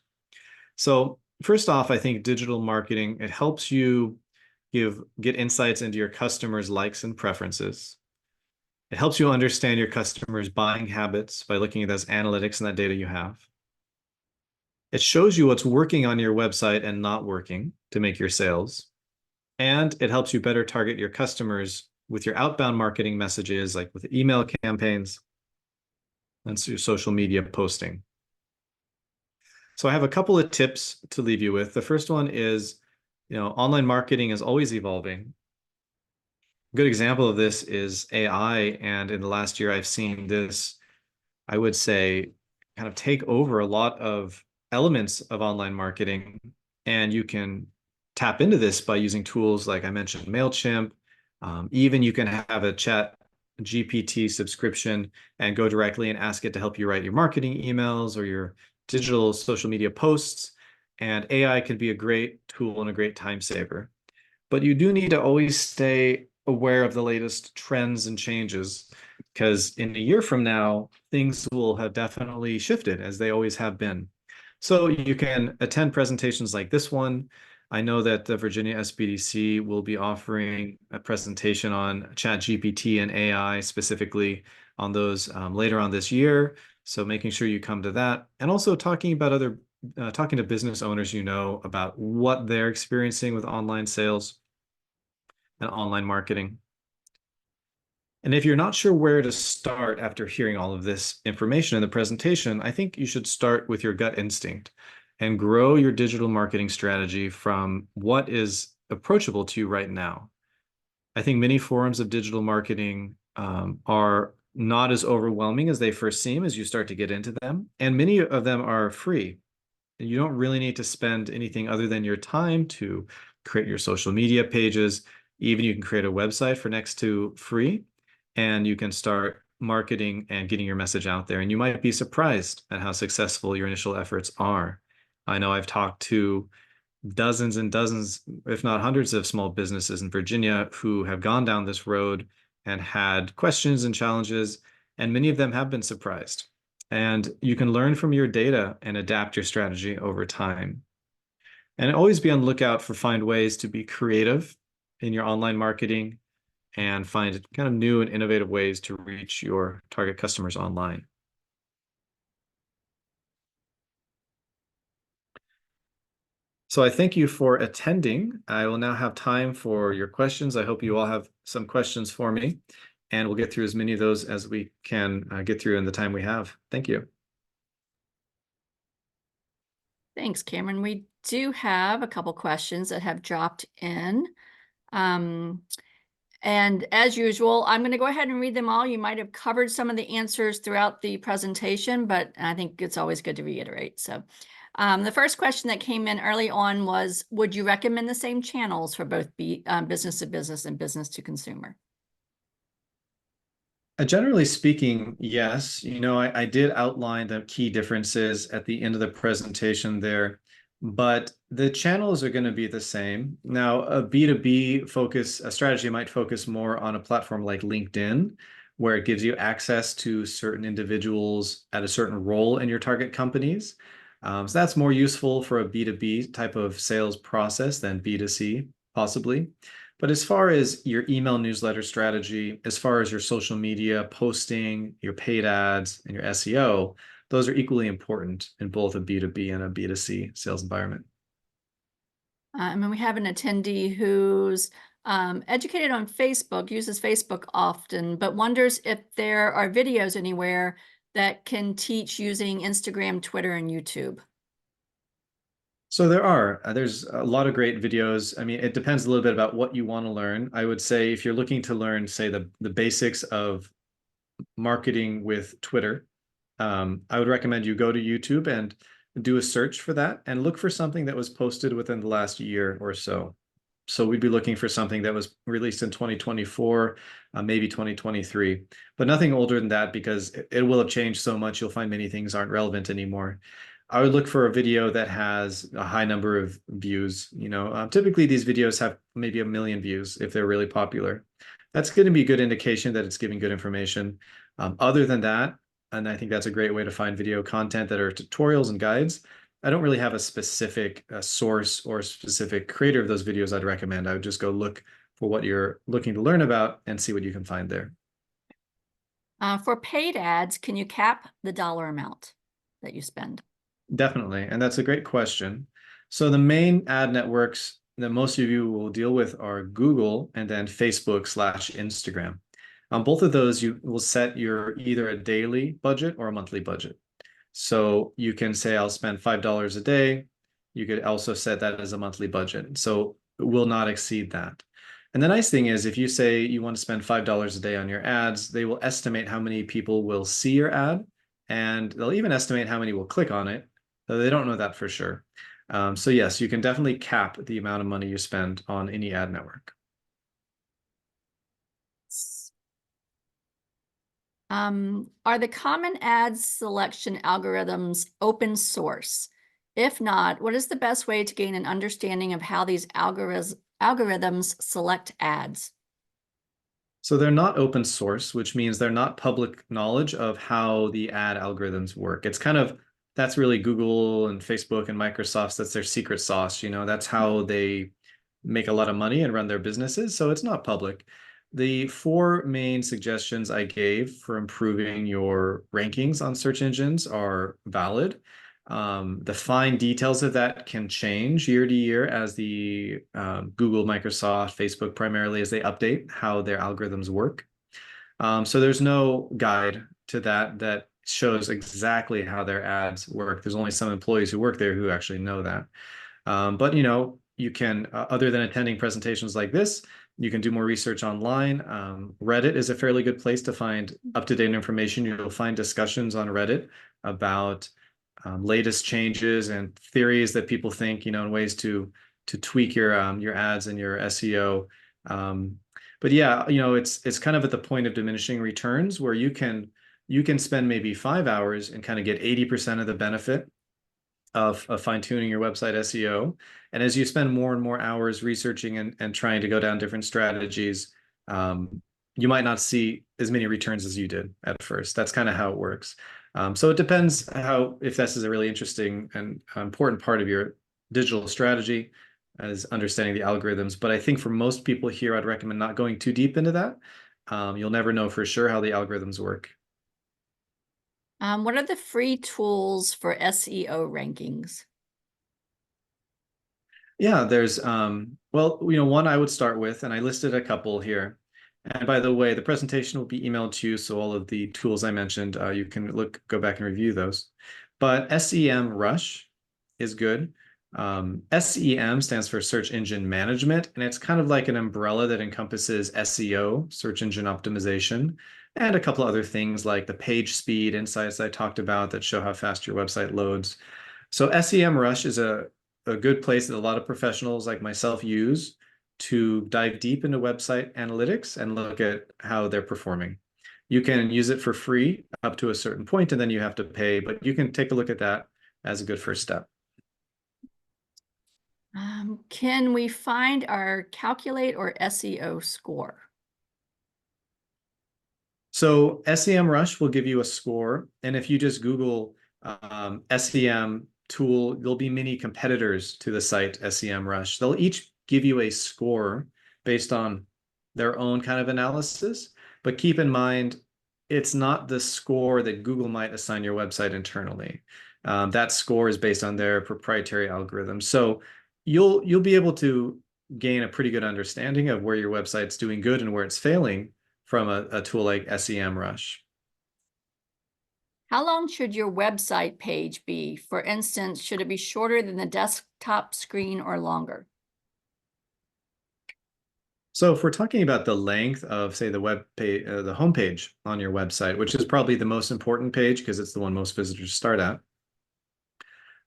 So first off, I think digital marketing, it helps you get insights into your customers' likes and preferences. It helps you understand your customers' buying habits by looking at those analytics and that data you have. It shows you what's working on your website and not working to make your sales. And it helps you better target your customers with your outbound marketing messages, like with email campaigns and your social media posting. So I have a couple of tips to leave you with. The first one is, online marketing is always evolving. A good example of this is AI. And in the last year, I've seen this, I would say, kind of take over a lot of elements of online marketing. And you can tap into this by using tools like I mentioned, MailChimp. Even you can have a Chat GPT subscription and go directly and ask it to help you write your marketing emails or your digital social media posts. And AI can be a great tool and a great time saver. But you do need to always stay aware of the latest trends and changes, because in a year from now, things will have definitely shifted, as they always have been. So you can attend presentations like this one. I know that the Virginia SBDC will be offering a presentation on ChatGPT and AI, specifically on those later on this year. So making sure you come to that, and also talking to business owners, about what they're experiencing with online sales and online marketing. And if you're not sure where to start after hearing all of this information in the presentation, I think you should start with your gut instinct and grow your digital marketing strategy from what is approachable to you right now. I think many forms of digital marketing are not as overwhelming as they first seem as you start to get into them. And many of them are free. You don't really need to spend anything other than your time to create your social media pages. Even you can create a website for next to free, and you can start marketing and getting your message out there. And you might be surprised at how successful your initial efforts are. I know I've talked to dozens and dozens, if not hundreds of small businesses in Virginia who have gone down this road and had questions and challenges, and many of them have been surprised. And you can learn from your data and adapt your strategy over time. And always be on the lookout for find ways to be creative in your online marketing and find kind of new and innovative ways to reach your target customers online. So I thank you for attending. I will now have time for your questions. I hope you all have some questions for me, and we'll get through as many of those as we can get through in the time we have. Thank you. Thanks, Cameron. We do have a couple questions that have dropped in. And as usual, I'm going to go ahead and read them all. You might have covered some of the answers throughout the presentation, but I think it's always good to reiterate. So the first question that came in early on was, would you recommend the same channels for both business to business and business to consumer? Generally speaking, yes. I did outline the key differences at the end of the presentation there, but the channels are going to be the same. Now, a B2B a strategy might focus more on a platform like LinkedIn, where it gives you access to certain individuals at a certain role in your target companies. So that's more useful for a B2B type of sales process than B2C, possibly. But as far as your email newsletter strategy, as far as your social media posting, your paid ads, and your SEO, those are equally important in both a B2B and a B2C sales environment. And then we have an attendee who's educated on Facebook, uses Facebook often, but wonders if there are videos anywhere that can teach using Instagram, Twitter, and YouTube. So there's a lot of great videos. I mean, it depends a little bit about what you want to learn. I would say if you're looking to learn, say, the basics of marketing with Twitter, I would recommend you go to YouTube and do a search for that and look for something that was posted within the last year or so. So we'd be looking for something that was released in 2024, maybe 2023, but nothing older than that because it will have changed so much. You'll find many things aren't relevant anymore. I would look for a video that has a high number of views. Typically these videos have maybe 1 million views if they're really popular. That's going to be a good indication that it's giving good information. Other than that, and I think that's a great way to find video content that are tutorials and guides. I don't really have a specific source or specific creator of those videos I'd recommend. I would just go look for what you're looking to learn about and see what you can find there. For paid ads, can you cap the dollar amount that you spend? Definitely. And that's a great question. So the main ad networks that most of you will deal with are Google and then Facebook/Instagram. On both of those, you will set your either a daily budget or a monthly budget. So you can say, I'll spend $5 a day. You could also set that as a monthly budget. So it will not exceed that. And the nice thing is, if you say you want to spend $5 a day on your ads, they will estimate how many people will see your ad, and they'll even estimate how many will click on it, though they don't know that for sure. So yes, you can definitely cap the amount of money you spend on any ad network. Are the common ad selection algorithms open source? If not, what is the best way to gain an understanding of how these algorithms select ads? So they're not open source, which means they're not public knowledge of how the ad algorithms work. That's really Google and Facebook and Microsoft's, that's their secret sauce. That's how they make a lot of money and run their businesses. So it's not public. The 4 main suggestions I gave for improving your rankings on search engines are valid. The fine details of that can change year to year as the Google, Microsoft, Facebook primarily, as they update how their algorithms work. So there's no guide to that shows exactly how their ads work. There's only some employees who work there who actually know that. But you can, other than attending presentations like this, you can do more research online. Reddit is a fairly good place to find up-to-date information. You'll find discussions on Reddit about latest changes and theories that people think, and ways to tweak your ads and your SEO. But yeah, it's kind of at the point of diminishing returns where you can spend maybe 5 hours and kind of get 80% of the benefit of fine-tuning your website SEO. And as you spend more and more hours researching and trying to go down different strategies, you might not see as many returns as you did at first. That's kind of how it works. So it depends if this is a really interesting and important part of your digital strategy, as understanding the algorithms. But I think for most people here, I'd recommend not going too deep into that. You'll never know for sure how the algorithms work. What are the free tools for SEO rankings? Yeah, there's well, one I would start with, and I listed a couple here. And by the way, the presentation will be emailed to you, so all of the tools I mentioned, you can go back and review those. But SEMrush is good. SEM stands for Search Engine Management, and it's kind of like an umbrella that encompasses SEO, search engine optimization, and a couple other things like the page speed insights I talked about that show how fast your website loads. So SEMrush is a good place that a lot of professionals like myself use to dive deep into website analytics and look at how they're performing. You can use it for free up to a certain point, and then you have to pay, but you can take a look at that as a good first step. Can we find our Calculate or SEO score? So SEMrush will give you a score, and if you just Google SEM tool, there'll be many competitors to the site SEMrush. They'll each give you a score based on their own kind of analysis, but keep in mind, it's not the score that Google might assign your website internally. That score is based on their proprietary algorithm. So you'll be able to gain a pretty good understanding of where your website's doing good and where it's failing from a tool like SEMrush. How long should your website page be? For instance, should it be shorter than the desktop screen or longer? So if we're talking about the length of, say, the web page, the homepage on your website, which is probably the most important page because it's the one most visitors start at,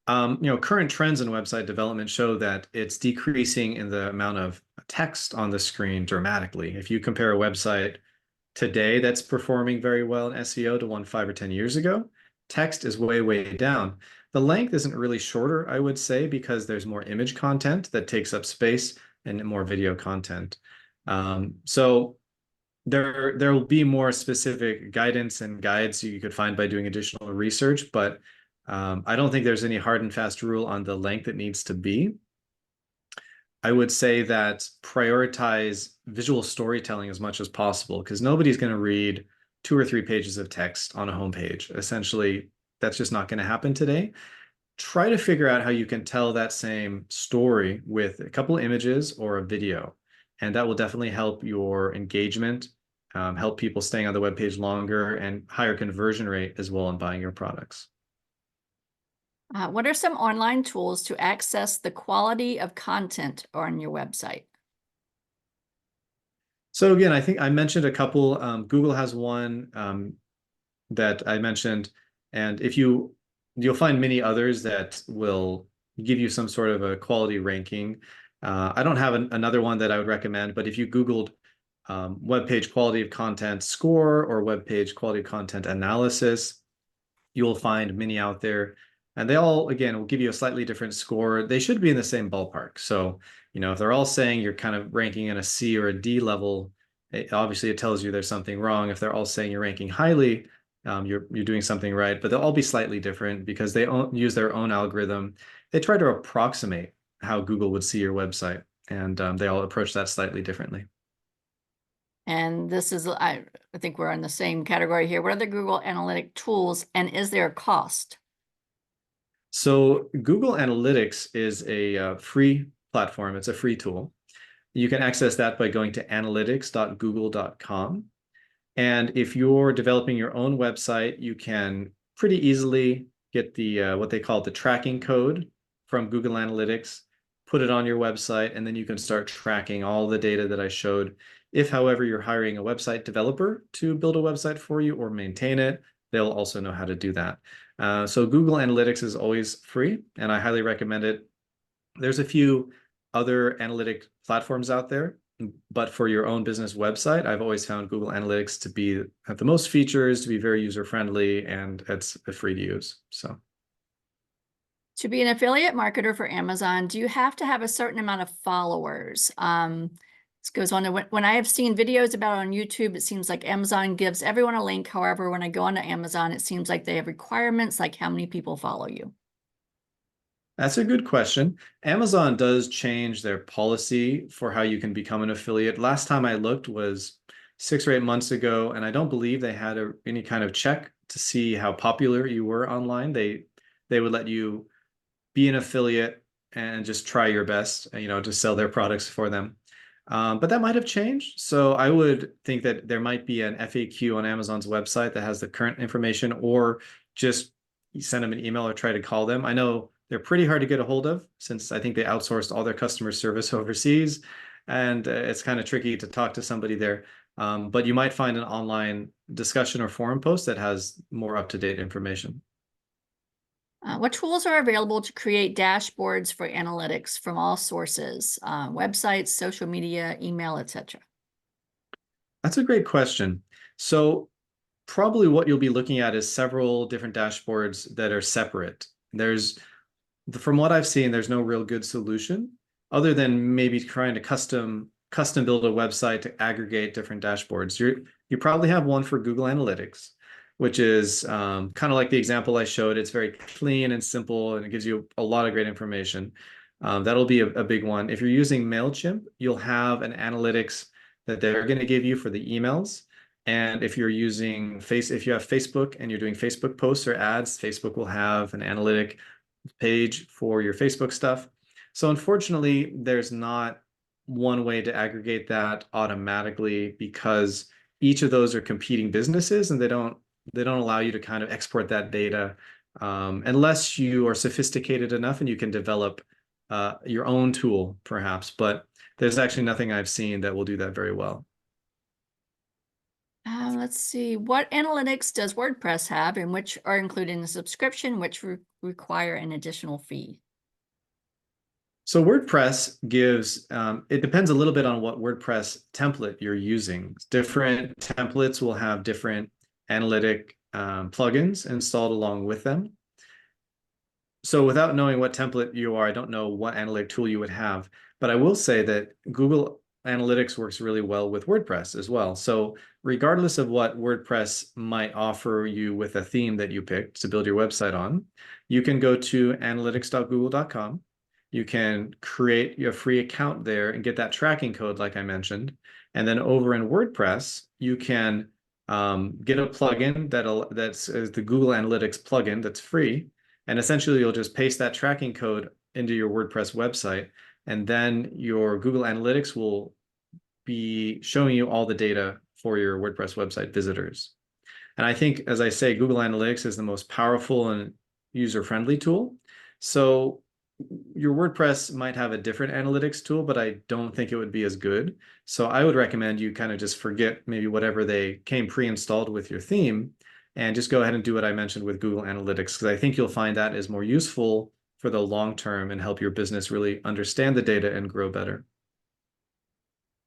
current trends in website development show that it's decreasing in the amount of text on the screen dramatically. If you compare a website today that's performing very well in SEO to one 5 or 10 years ago, text is way, way down. The length isn't really shorter, I would say, because there's more image content that takes up space and more video content. So there will be more specific guidance and guides you could find by doing additional research, but I don't think there's any hard and fast rule on the length it needs to be. I would say that prioritize visual storytelling as much as possible because nobody's going to read 2 or 3 pages of text on a homepage. Essentially, that's just not going to happen today. Try to figure out how you can tell that same story with a couple of images or a video, and that will definitely help your engagement, help people staying on the web page longer, and higher conversion rate as well in buying your products. What are some online tools to access the quality of content on your website? So again, I think I mentioned a couple. Google has one that I mentioned, and if you'll find many others that will give you some sort of a quality ranking. I don't have another one that I would recommend, but if you Googled web page quality of content score or web page quality of content analysis, you'll find many out there. And they all, again, will give you a slightly different score. They should be in the same ballpark. So, if they're all saying you're kind of ranking in a C or a D level, obviously it tells you there's something wrong. If they're all saying you're ranking highly, you're doing something right. But they'll all be slightly different because they use their own algorithm. They try to approximate how Google would see your website, and they all approach that slightly differently. And this is, I think we're in the same category here. What are the Google Analytic tools, and is there a cost? So Google Analytics is a free platform. It's a free tool. You can access that by going to analytics.google.com. And if you're developing your own website, you can pretty easily get the what they call the tracking code from Google Analytics, put it on your website, and then you can start tracking all the data that I showed. If, however, you're hiring a website developer to build a website for you or maintain it, they'll also know how to do that. So Google Analytics is always free, and I highly recommend it. There's a few other analytic platforms out there, but for your own business website, I've always found Google Analytics to have the most features, to be very user-friendly, and it's free to use. So To be an affiliate marketer for Amazon, do you have to have a certain amount of followers? This goes on to when I have seen videos about it on YouTube, it seems like Amazon gives everyone a link. However, when I go onto Amazon, it seems like they have requirements like how many people follow you. That's a good question. Amazon does change their policy for how you can become an affiliate. Last time I looked was 6 or 8 months ago, and I don't believe they had any kind of check to see how popular you were online. They would let you be an affiliate and just try your best, to sell their products for them. But that might have changed. So I would think that there might be an FAQ on Amazon's website that has the current information, or just send them an email or try to call them. I know they're pretty hard to get a hold of since I think they outsourced all their customer service overseas, and it's kind of tricky to talk to somebody there. But you might find an online discussion or forum post that has more up-to-date information. What tools are available to create dashboards for analytics from all sources, websites, social media, email, etc.? That's a great question. So probably what you'll be looking at is several different dashboards that are separate. From what I've seen, there's no real good solution other than maybe trying to custom build a website to aggregate different dashboards. You probably have one for Google Analytics, which is kind of like the example I showed. It's very clean and simple, and it gives you a lot of great information. That'll be a big one. If you're using MailChimp, you'll have an analytics that they're going to give you for the emails. And if you're using if you have Facebook and you're doing Facebook posts or ads, Facebook will have an analytic page for your Facebook stuff. So unfortunately, there's not one way to aggregate that automatically, because each of those are competing businesses, and they don't allow you to kind of export that data unless you are sophisticated enough and you can develop your own tool, perhaps. But there's actually nothing I've seen that will do that very well. Let's see. What analytics does WordPress have, and which are included in the subscription, which require an additional fee? So WordPress gives, it depends a little bit on what WordPress template you're using. Different templates will have different analytic plugins installed along with them. So without knowing what template you are, I don't know what analytic tool you would have, but I will say that Google Analytics works really well with WordPress as well. So regardless of what WordPress might offer you with a theme that you picked to build your website on, you can go to analytics.google.com. You can create your free account there and get that tracking code, like I mentioned. And then over in WordPress, you can get a plugin that's the Google Analytics plugin that's free. And essentially, you'll just paste that tracking code into your WordPress website, and then your Google Analytics will be showing you all the data for your WordPress website visitors. And I think, as I say, Google Analytics is the most powerful and user-friendly tool. So your WordPress might have a different analytics tool, but I don't think it would be as good. So I would recommend you kind of just forget maybe whatever they came pre-installed with your theme, and just go ahead and do what I mentioned with Google Analytics, because I think you'll find that is more useful for the long term and help your business really understand the data and grow better.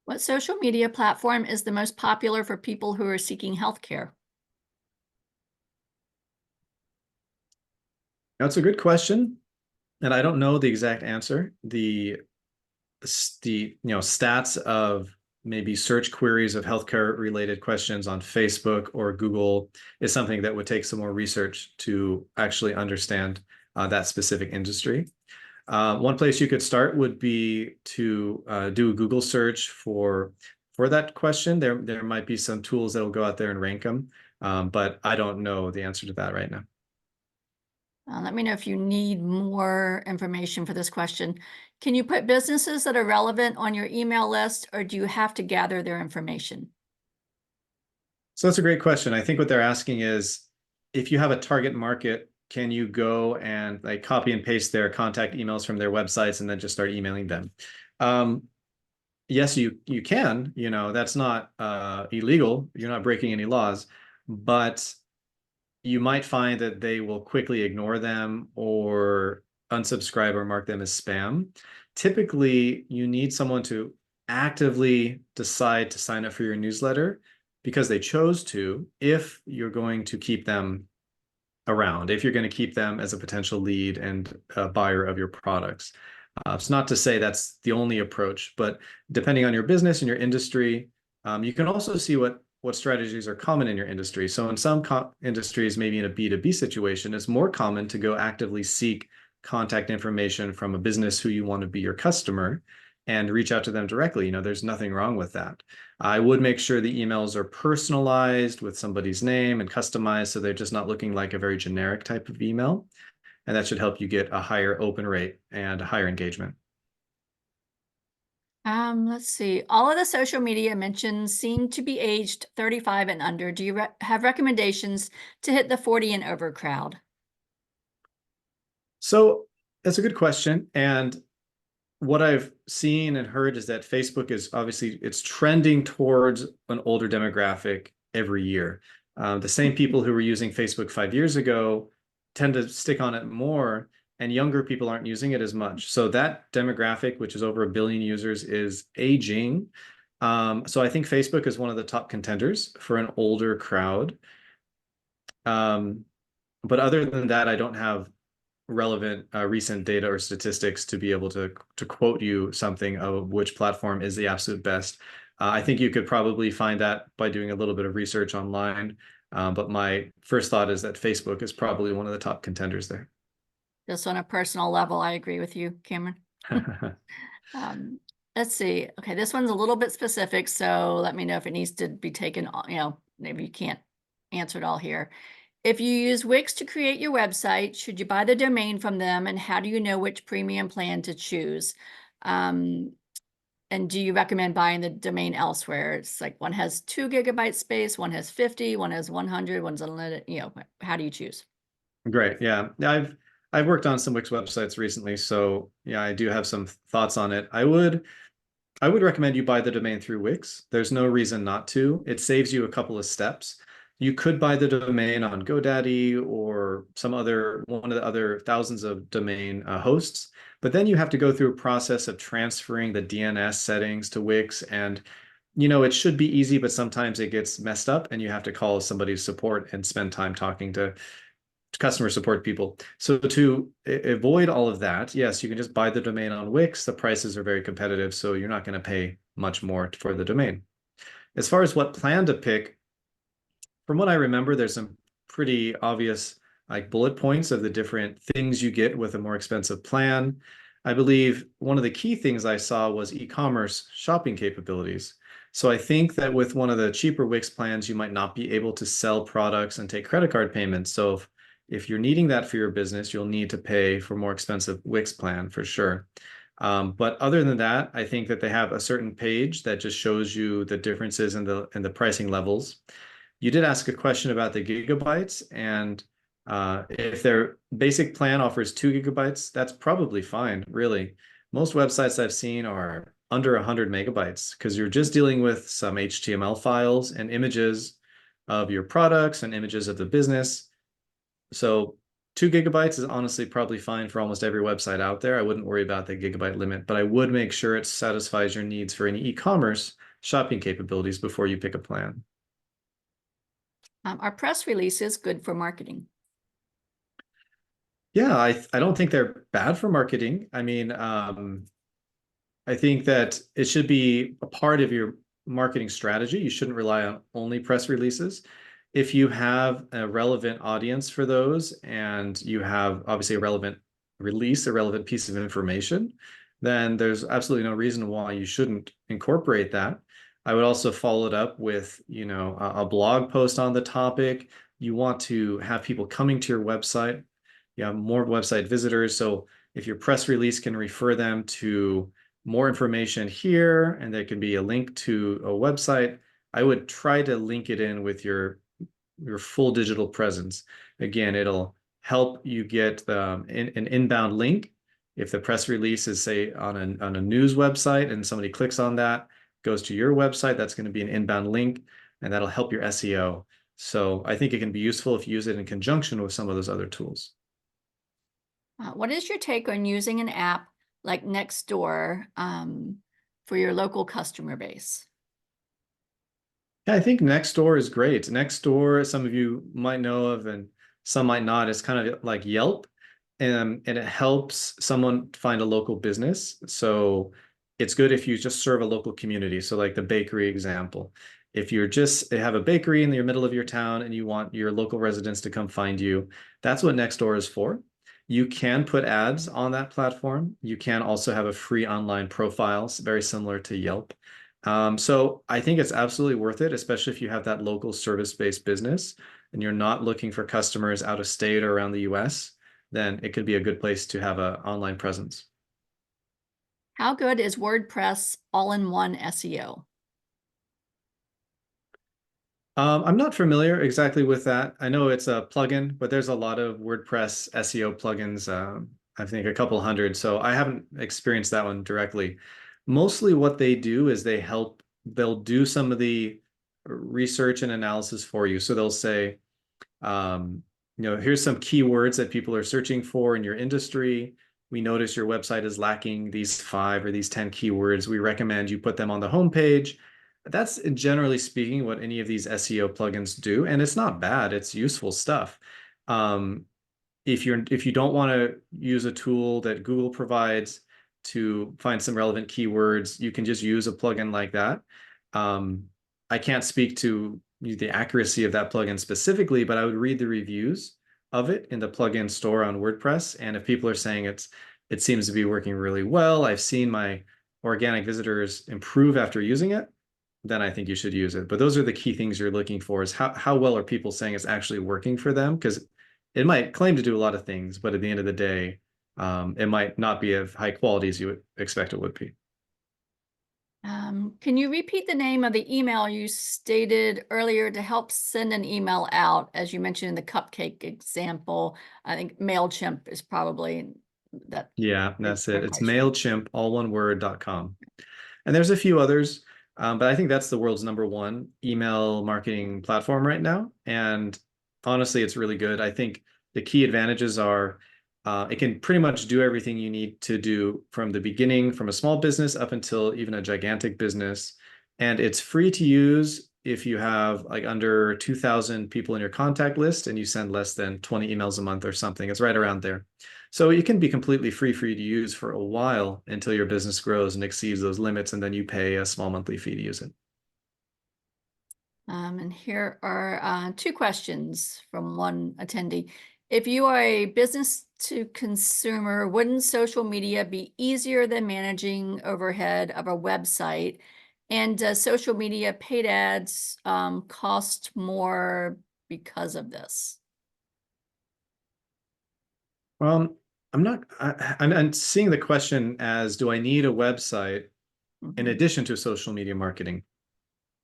What social media platform is the most popular for people who are seeking healthcare? That's a good question, and I don't know the exact answer. The stats of maybe search queries of healthcare related questions on Facebook or Google is something that would take some more research to actually understand that specific industry. One place you could start would be to do a Google search for that question. There might be some tools that will go out there and rank them, but I don't know the answer to that right now. Let me know if you need more information for this question. Can you put businesses that are relevant on your email list, or do you have to gather their information? So that's a great question. I think what they're asking is, if you have a target market, can you go and like copy and paste their contact emails from their websites and then just start emailing them? Yes, you can. That's not illegal. You're not breaking any laws, but you might find that they will quickly ignore them or unsubscribe or mark them as spam. Typically, you need someone to actively decide to sign up for your newsletter because they chose to, if you're going to keep them around, if you're going to keep them as a potential lead and a buyer of your products. It's not to say that's the only approach, but depending on your business and your industry, you can also see what strategies are common in your industry. So in some industries, maybe in a B2B situation, it's more common to go actively seek contact information from a business who you want to be your customer and reach out to them directly. You know, there's nothing wrong with that. I would make sure the emails are personalized with somebody's name and customized so they're just not looking like a very generic type of email. And that should help you get a higher open rate and a higher engagement. Let's see. All of the social media mentioned seem to be aged 35 and under. Do you have recommendations to hit the 40 and over crowd? So that's a good question. And what I've seen and heard is that Facebook is obviously it's trending towards an older demographic every year. The same people who were using Facebook 5 years ago tend to stick on it more, and younger people aren't using it as much. So that demographic, which is over 1 billion users, is aging. So I think Facebook is one of the top contenders for an older crowd. But other than that, I don't have relevant recent data or statistics to be able to quote you something of which platform is the absolute best. I think you could probably find that by doing a little bit of research online. But my first thought is that Facebook is probably one of the top contenders there. Just on a personal level, I agree with you, Cameron. Let's see. Okay, this one's a little bit specific, so let me know if it needs to be taken, maybe you can't answer it all here. If you use Wix to create your website, should you buy the domain from them, and how do you know which premium plan to choose? And do you recommend buying the domain elsewhere? It's like one has 2 GB space, one has 50, one has 100, one's unlimited, how do you choose? Great. Yeah. I've worked on some Wix websites recently, so yeah, I do have some thoughts on it. I would recommend you buy the domain through Wix. There's no reason not to. It saves you a couple of steps. You could buy the domain on GoDaddy or one of the other thousands of domain hosts, but then you have to go through a process of transferring the DNS settings to Wix, and it should be easy, but sometimes it gets messed up and you have to call somebody's support and spend time talking to customer support people. So to avoid all of that, yes, you can just buy the domain on Wix. The prices are very competitive, so you're not going to pay much more for the domain. As far as what plan to pick, from what I remember, there's some pretty obvious like bullet points of the different things you get with a more expensive plan. I believe one of the key things I saw was e-commerce shopping capabilities. So I think that with one of the cheaper Wix plans, you might not be able to sell products and take credit card payments. So if you're needing that for your business, you'll need to pay for more expensive Wix plan for sure. But other than that, I think that they have a certain page that just shows you the differences in the pricing levels. You did ask a question about the gigabytes, and if their basic plan offers 2 GB, that's probably fine, really. Most websites I've seen are under 100 megabytes because you're just dealing with some HTML files and images of your products and images of the business. So 2 GB is honestly probably fine for almost every website out there. I wouldn't worry about the gigabyte limit, but I would make sure it satisfies your needs for any e-commerce shopping capabilities before you pick a plan. Are press releases good for marketing? Yeah, I don't think they're bad for marketing. I mean, I think that it should be a part of your marketing strategy. You shouldn't rely on only press releases. If you have a relevant audience for those and you have obviously a relevant release, a relevant piece of information, then there's absolutely no reason why you shouldn't incorporate that. I would also follow it up with, a blog post on the topic. You want to have people coming to your website. You have more website visitors. So if your press release can refer them to more information here, and there can be a link to a website, I would try to link it in with your full digital presence. Again, it'll help you get an inbound link. If the press release is, say, on a news website and somebody clicks on that, goes to your website, that's going to be an inbound link, and that'll help your SEO. So I think it can be useful if you use it in conjunction with some of those other tools. What is your take on using an app like Nextdoor for your local customer base? Yeah, I think Nextdoor is great. Nextdoor, some of you might know of and some might not. It's kind of like Yelp, and it helps someone find a local business. So it's good if you just serve a local community. So like the bakery example, if you're just have a bakery in the middle of your town and you want your local residents to come find you, that's what Nextdoor is for. You can put ads on that platform. You can also have a free online profile, very similar to Yelp. So I think it's absolutely worth it, especially if you have that local service-based business and you're not looking for customers out of state or around the US, then it could be a good place to have an online presence. How good is WordPress all-in-one SEO? I'm not familiar exactly with that. I know it's a plugin, but there's a lot of WordPress SEO plugins, I think a couple hundred. So I haven't experienced that one directly. Mostly what they do is they'll do some of the research and analysis for you. So they'll say, here's some keywords that people are searching for in your industry. We notice your website is lacking these 5 or these 10 keywords. We recommend you put them on the homepage. That's generally speaking what any of these SEO plugins do, and it's not bad. It's useful stuff. If you don't want to use a tool that Google provides to find some relevant keywords, you can just use a plugin like that. I can't speak to the accuracy of that plugin specifically, but I would read the reviews of it in the plugin store on WordPress. And if people are saying it seems to be working really well, I've seen my organic visitors improve after using it, then I think you should use it. But those are the key things you're looking for, is how well are people saying it's actually working for them? Because it might claim to do a lot of things, but at the end of the day, it might not be of high quality as you would expect it would be. Can you repeat the name of the email you stated earlier to help send an email out? As you mentioned in the cupcake example, I think MailChimp is probably that. Yeah, that's it. It's quite sure. MailChimp, all one word.com. And there's a few others, but I think that's the world's #1 email marketing platform right now. And honestly, it's really good. I think the key advantages are it can pretty much do everything you need to do from the beginning, from a small business up until even a gigantic business. And it's free to use if you have like under 2,000 people in your contact list and you send less than 20 emails a month or something. It's right around there. So it can be completely free for you to use for a while until your business grows and exceeds those limits, and then you pay a small monthly fee to use it. And here are 2 questions from one attendee. If you are a business to consumer, wouldn't social media be easier than managing overhead of a website? And does social media paid ads cost more because of this? I'm not, I'm seeing the question as, do I need a website in Mhm. addition to social media marketing?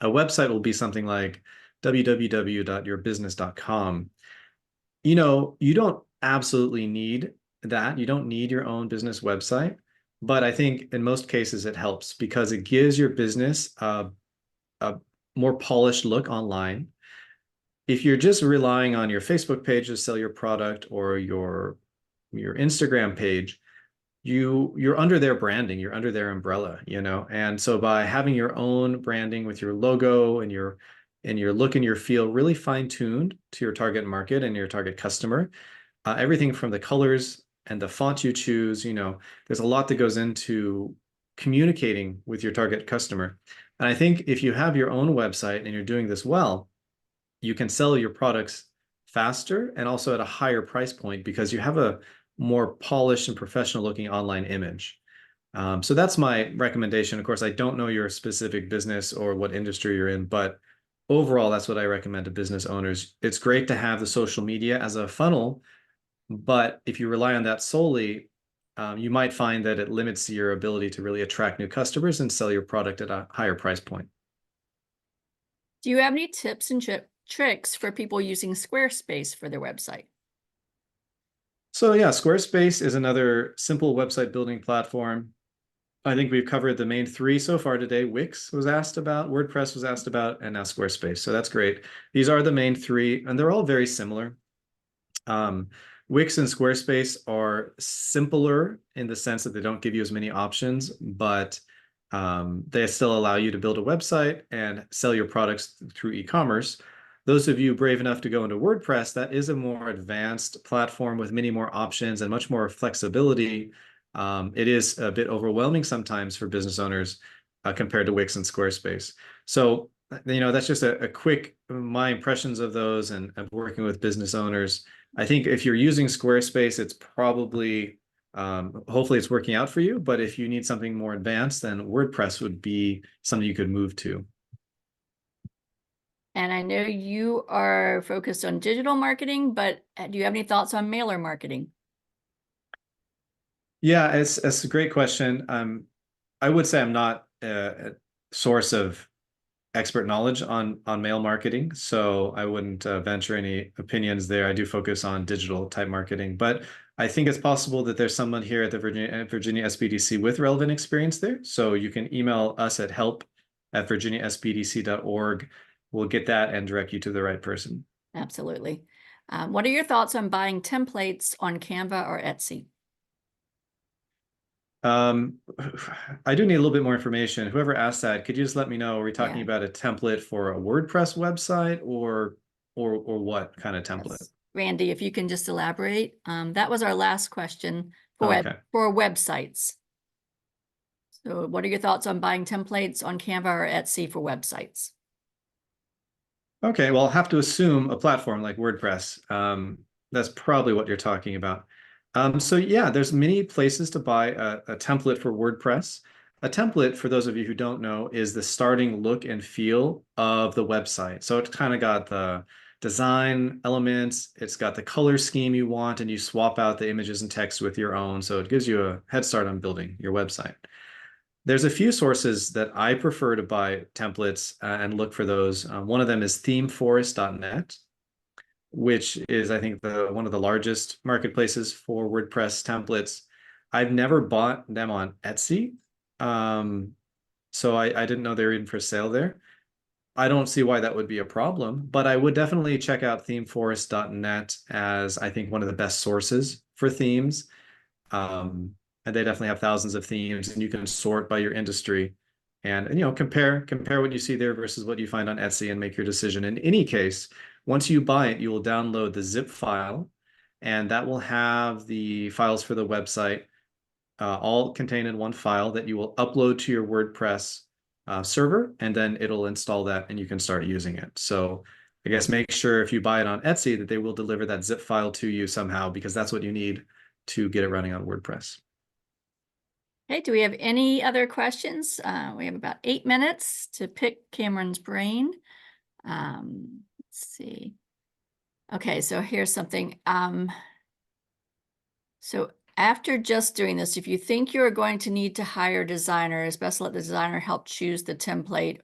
A website will be something like www.yourbusiness.com. You don't absolutely need that. You don't need your own business website, but I think in most cases it helps because it gives your business a more polished look online. If you're just relying on your Facebook page to sell your product or your Instagram page, you're under their branding, you're under their umbrella, and so by having your own branding with your logo and your look and your feel really fine-tuned to your target market and your target customer, everything from the colors and the font you choose, there's a lot that goes into communicating with your target customer. And I think if you have your own website and you're doing this well, you can sell your products faster and also at a higher price point because you have a more polished and professional looking online image. So that's my recommendation. Of course, I don't know your specific business or what industry you're in, but overall, that's what I recommend to business owners. It's great to have the social media as a funnel, but if you rely on that solely, you might find that it limits your ability to really attract new customers and sell your product at a higher price point. Do you have any tips and tricks for people using Squarespace for their website? So yeah, Squarespace is another simple website building platform. I think we've covered the main 3 so far today. Wix was asked about, WordPress was asked about, and now Squarespace. So that's great. These are the main 3, and they're all very similar. Wix and Squarespace are simpler in the sense that they don't give you as many options, but they still allow you to build a website and sell your products through e-commerce. Those of you brave enough to go into WordPress, that is a more advanced platform with many more options and much more flexibility. It is a bit overwhelming sometimes for business owners compared to Wix and Squarespace. So, that's just a quick, my impressions of those and of working with business owners. I think if you're using Squarespace, it's probably, hopefully it's working out for you. But if you need something more advanced, then WordPress would be something you could move to. And I know you are focused on digital marketing, but do you have any thoughts on mailer marketing? Yeah, it's a great question. I would say I'm not a source of expert knowledge on mail marketing, so I wouldn't venture any opinions there. I do focus on digital type marketing, but I think it's possible that there's someone here at the Virginia SBDC with relevant experience there. So you can email us at help@virginiasbdc.org. We'll get that and direct you to the right person. Absolutely. What are your thoughts on buying templates on Canva or Etsy? Um, I do need a little bit more information. Whoever asked that, could you just let me know? Are we talking Yeah. about a template for a WordPress website or what kind of template? Yes. Randy, if you can just elaborate. That was our last question Okay. for websites. So what are your thoughts on buying templates on Canva or Etsy for websites? Okay, well, I'll have to assume a platform like WordPress. That's probably what you're talking about. So yeah, there's many places to buy a template for WordPress. A template, for those of you who don't know, is the starting look and feel of the website. So it's kind of got the design elements, it's got the color scheme you want, and you swap out the images and text with your own. So it gives you a head start on building your website. There's a few sources that I prefer to buy templates and look for those. One of them is themeforest.net, which is, I think, one of the largest marketplaces for WordPress templates. I've never bought them on Etsy, so I didn't know they were even for sale there. I don't see why that would be a problem, but I would definitely check out themeforest.net as, I think, one of the best sources for themes. Um, and they definitely have thousands of themes, and you can sort by your industry and compare what you see there versus what you find on Etsy and make your decision. In any case, once you buy it, you will download the zip file, and that will have the files for the website all contained in one file that you will upload to your WordPress server, and then it'll install that and you can start using it. So I guess make sure if you buy it on Etsy that they will deliver that zip file to you somehow, because that's what you need to get it running on WordPress. Okay, do we have any other questions? We have about 8 minutes to pick Cameron's brain. Let's see. Okay, so here's something. So after just doing this, if you think you're going to need to hire a designer, it's best to let the designer help choose the template.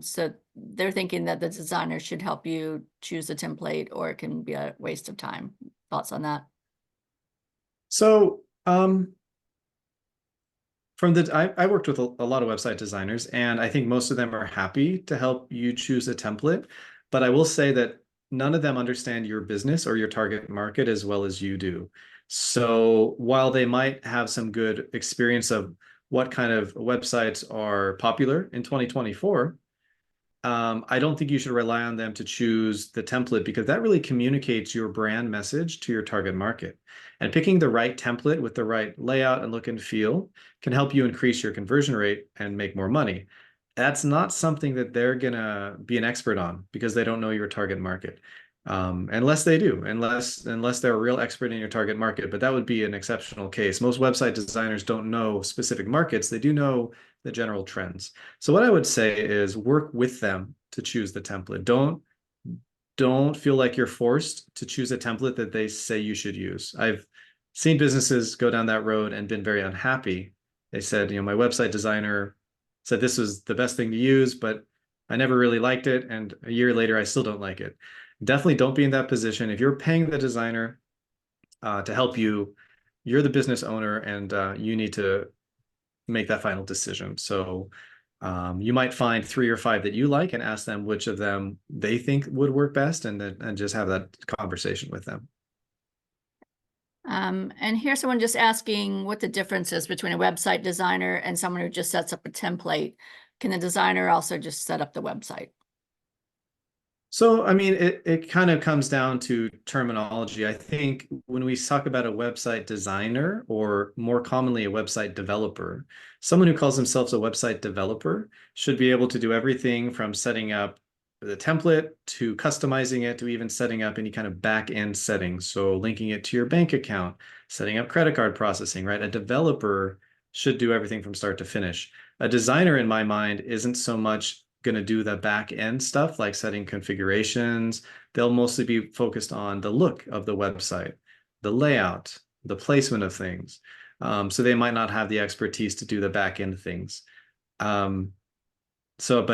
So they're thinking that the designer should help you choose the template, or it can be a waste of time. Thoughts on that? So I worked with a lot of website designers, and I think most of them are happy to help you choose a template. But I will say that none of them understand your business or your target market as well as you do. So while they might have some good experience of what kind of websites are popular in 2024, I don't think you should rely on them to choose the template, because that really communicates your brand message to your target market. And picking the right template with the right layout and look and feel can help you increase your conversion rate and make more money. That's not something that they're gonna be an expert on, because they don't know your target market. Unless they do, unless they're a real expert in your target market, but that would be an exceptional case. Most website designers don't know specific markets, they do know the general trends. So what I would say is work with them to choose the template. Don't feel like you're forced to choose a template that they say you should use. I've seen businesses go down that road and been very unhappy. They said, my website designer said this was the best thing to use, but I never really liked it, and a year later I still don't like it. Definitely don't be in that position. If you're paying the designer to help you, you're the business owner, and you need to make that final decision. So you might find 3 or 5 that you like and ask them which of them they think would work best, and just have that conversation with them. And here's someone just asking what the difference is between a website designer and someone who just sets up a template. Can the designer also just set up the website? So, I mean, it kind of comes down to terminology. I think when we talk about a website designer, or more commonly a website developer, someone who calls themselves a website developer should be able to do everything from setting up the template to customizing it to even setting up any kind of back end settings. So linking it to your bank account, setting up credit card processing, right? A developer should do everything from start to finish. A designer, in my mind, isn't so much going to do the back end stuff like setting configurations. They'll mostly be focused on the look of the website, the layout, the placement of things. So they might not have the expertise to do the back end things. But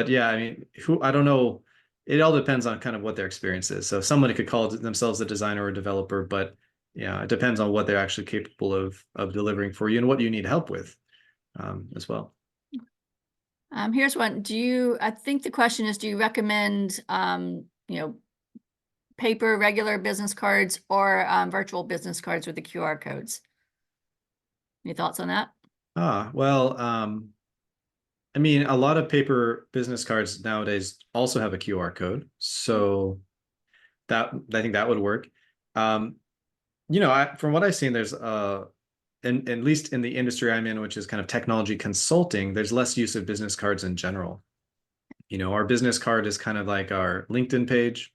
yeah, I mean, I don't know. It all depends on kind of what their experience is. So somebody could call themselves a designer or a developer, but yeah, it depends on what they're actually capable of delivering for you and what you need help with as well. Here's one. I think the question is, do you recommend, paper, regular business cards or virtual business cards with the QR codes? Any thoughts on that? Well, I mean, a lot of paper business cards nowadays also have a QR code. So I think that would work. From what I've seen, there's at least in the industry I'm in, which is kind of technology consulting, there's less use of business cards in general. Our business card is kind of like our LinkedIn page.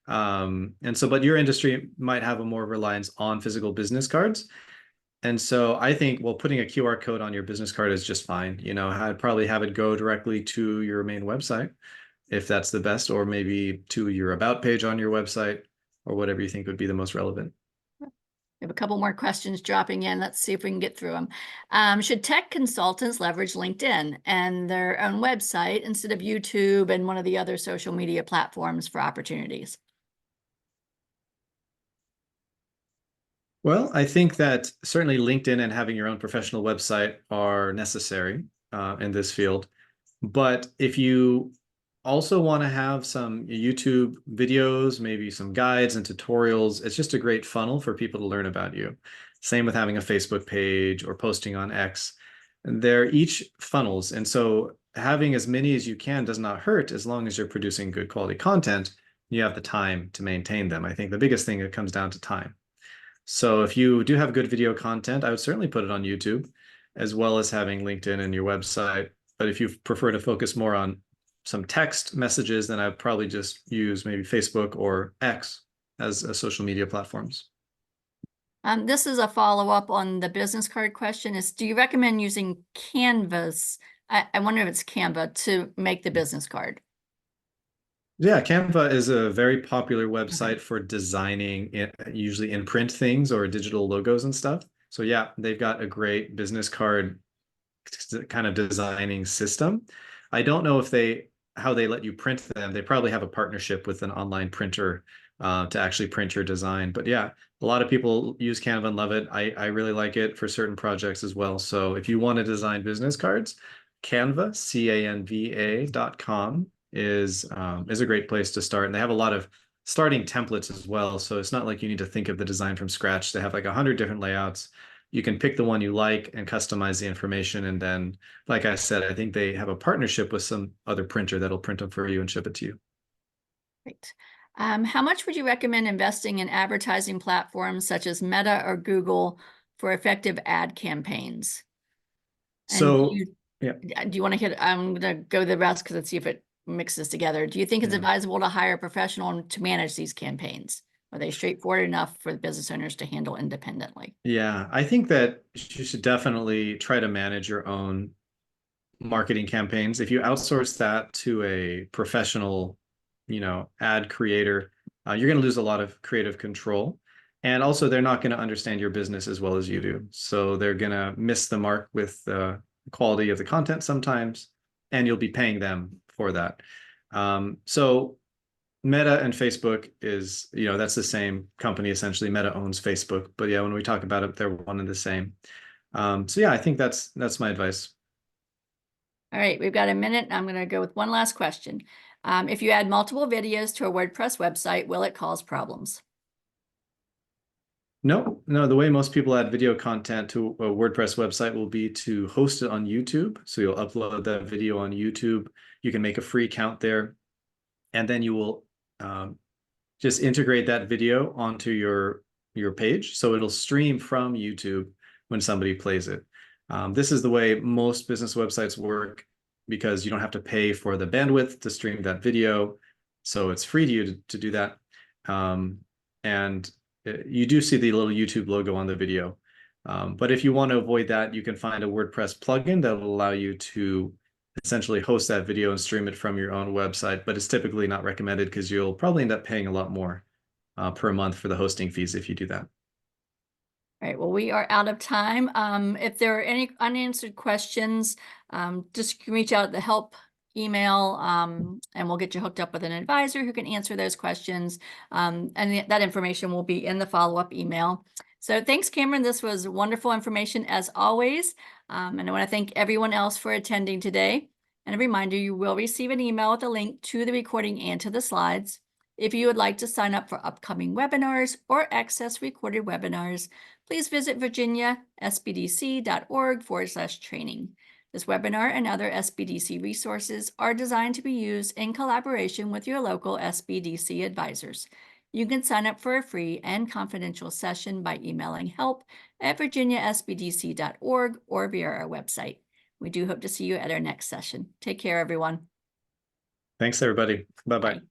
But your industry might have a more reliance on physical business cards. And so I think, well, putting a QR code on your business card is just fine. I'd probably have it go directly to your main website if that's the best, or maybe to your about page on your website, or whatever you think would be the most relevant. We have a couple more questions dropping in. Let's see if we can get through them. Should tech consultants leverage LinkedIn and their own website instead of YouTube and one of the other social media platforms for opportunities? Well, I think that certainly LinkedIn and having your own professional website are necessary in this field. But if you also want to have some YouTube videos, maybe some guides and tutorials, it's just a great funnel for people to learn about you. Same with having a Facebook page or posting on X. They're each funnels. And so having as many as you can does not hurt as long as you're producing good quality content. You have the time to maintain them. I think the biggest thing, it comes down to time. So if you do have good video content, I would certainly put it on YouTube, as well as having LinkedIn and your website. But if you prefer to focus more on some text messages, then I'd probably just use maybe Facebook or X as social media platforms. This is a follow-up on the business card question do you recommend using Canvas? I wonder if it's Canva to make the business card. Yeah, Canva is a very popular website for designing usually in print things or digital logos and stuff. So yeah, they've got a great business card kind of designing system. I don't know how they let you print them. They probably have a partnership with an online printer to actually print your design. But yeah, a lot of people use Canva and love it. I really like it for certain projects as well. So if you want to design business cards, Canva, canva.com is a great place to start. And they have a lot of starting templates as well. So it's not like you need to think of the design from scratch. They have like 100 different layouts. You can pick the one you like and customize the information. And then, like I said, I think they have a partnership with some other printer that'll print them for you and ship it to you. Great. How much would you recommend investing in advertising platforms such as Meta or Google for effective ad campaigns? So, yeah. Do you want to hit? I'm going to go the rest because let's see if it mixes together. Do you think it's advisable to hire a professional to manage these campaigns? Are they straightforward enough for the business owners to handle independently? Yeah, I think that you should definitely try to manage your own marketing campaigns. If you outsource that to a professional, ad creator, you're going to lose a lot of creative control. And also, they're not going to understand your business as well as you do. So they're going to miss the mark with the quality of the content sometimes, and you'll be paying them for that. So Meta and Facebook is, that's the same company essentially. Meta owns Facebook, but yeah, when we talk about it, they're one and the same. So yeah, I think that's my advice. All right, we've got a minute. I'm going to go with one last question. If you add multiple videos to a WordPress website, will it cause problems? No, the way most people add video content to a WordPress website will be to host it on YouTube. So you'll upload that video on YouTube. You can make a free account there, and then you will just integrate that video onto your page. So it'll stream from YouTube when somebody plays it. This is the way most business websites work because you don't have to pay for the bandwidth to stream that video. So it's free to you to do that. And you do see the little YouTube logo on the video. But if you want to avoid that, you can find a WordPress plugin that will allow you to essentially host that video and stream it from your own website. But it's typically not recommended because you'll probably end up paying a lot more per month for the hosting fees if you do that. All right, well, we are out of time. If there are any unanswered questions, just reach out at the help email, and we'll get you hooked up with an advisor who can answer those questions. And that information will be in the follow-up email. So thanks, Cameron. This was wonderful information as always. And I want to thank everyone else for attending today. And a reminder, you will receive an email with a link to the recording and to the slides. If you would like to sign up for upcoming webinars or access recorded webinars, please visit virginiaSBDC.org/training. This webinar and other SBDC resources are designed to be used in collaboration with your local SBDC advisors. You can sign up for a free and confidential session by emailing help@virginiaSBDC.org or via our website. We do hope to see you at our next session. Take care, everyone. Thanks, everybody. Bye-bye. Bye.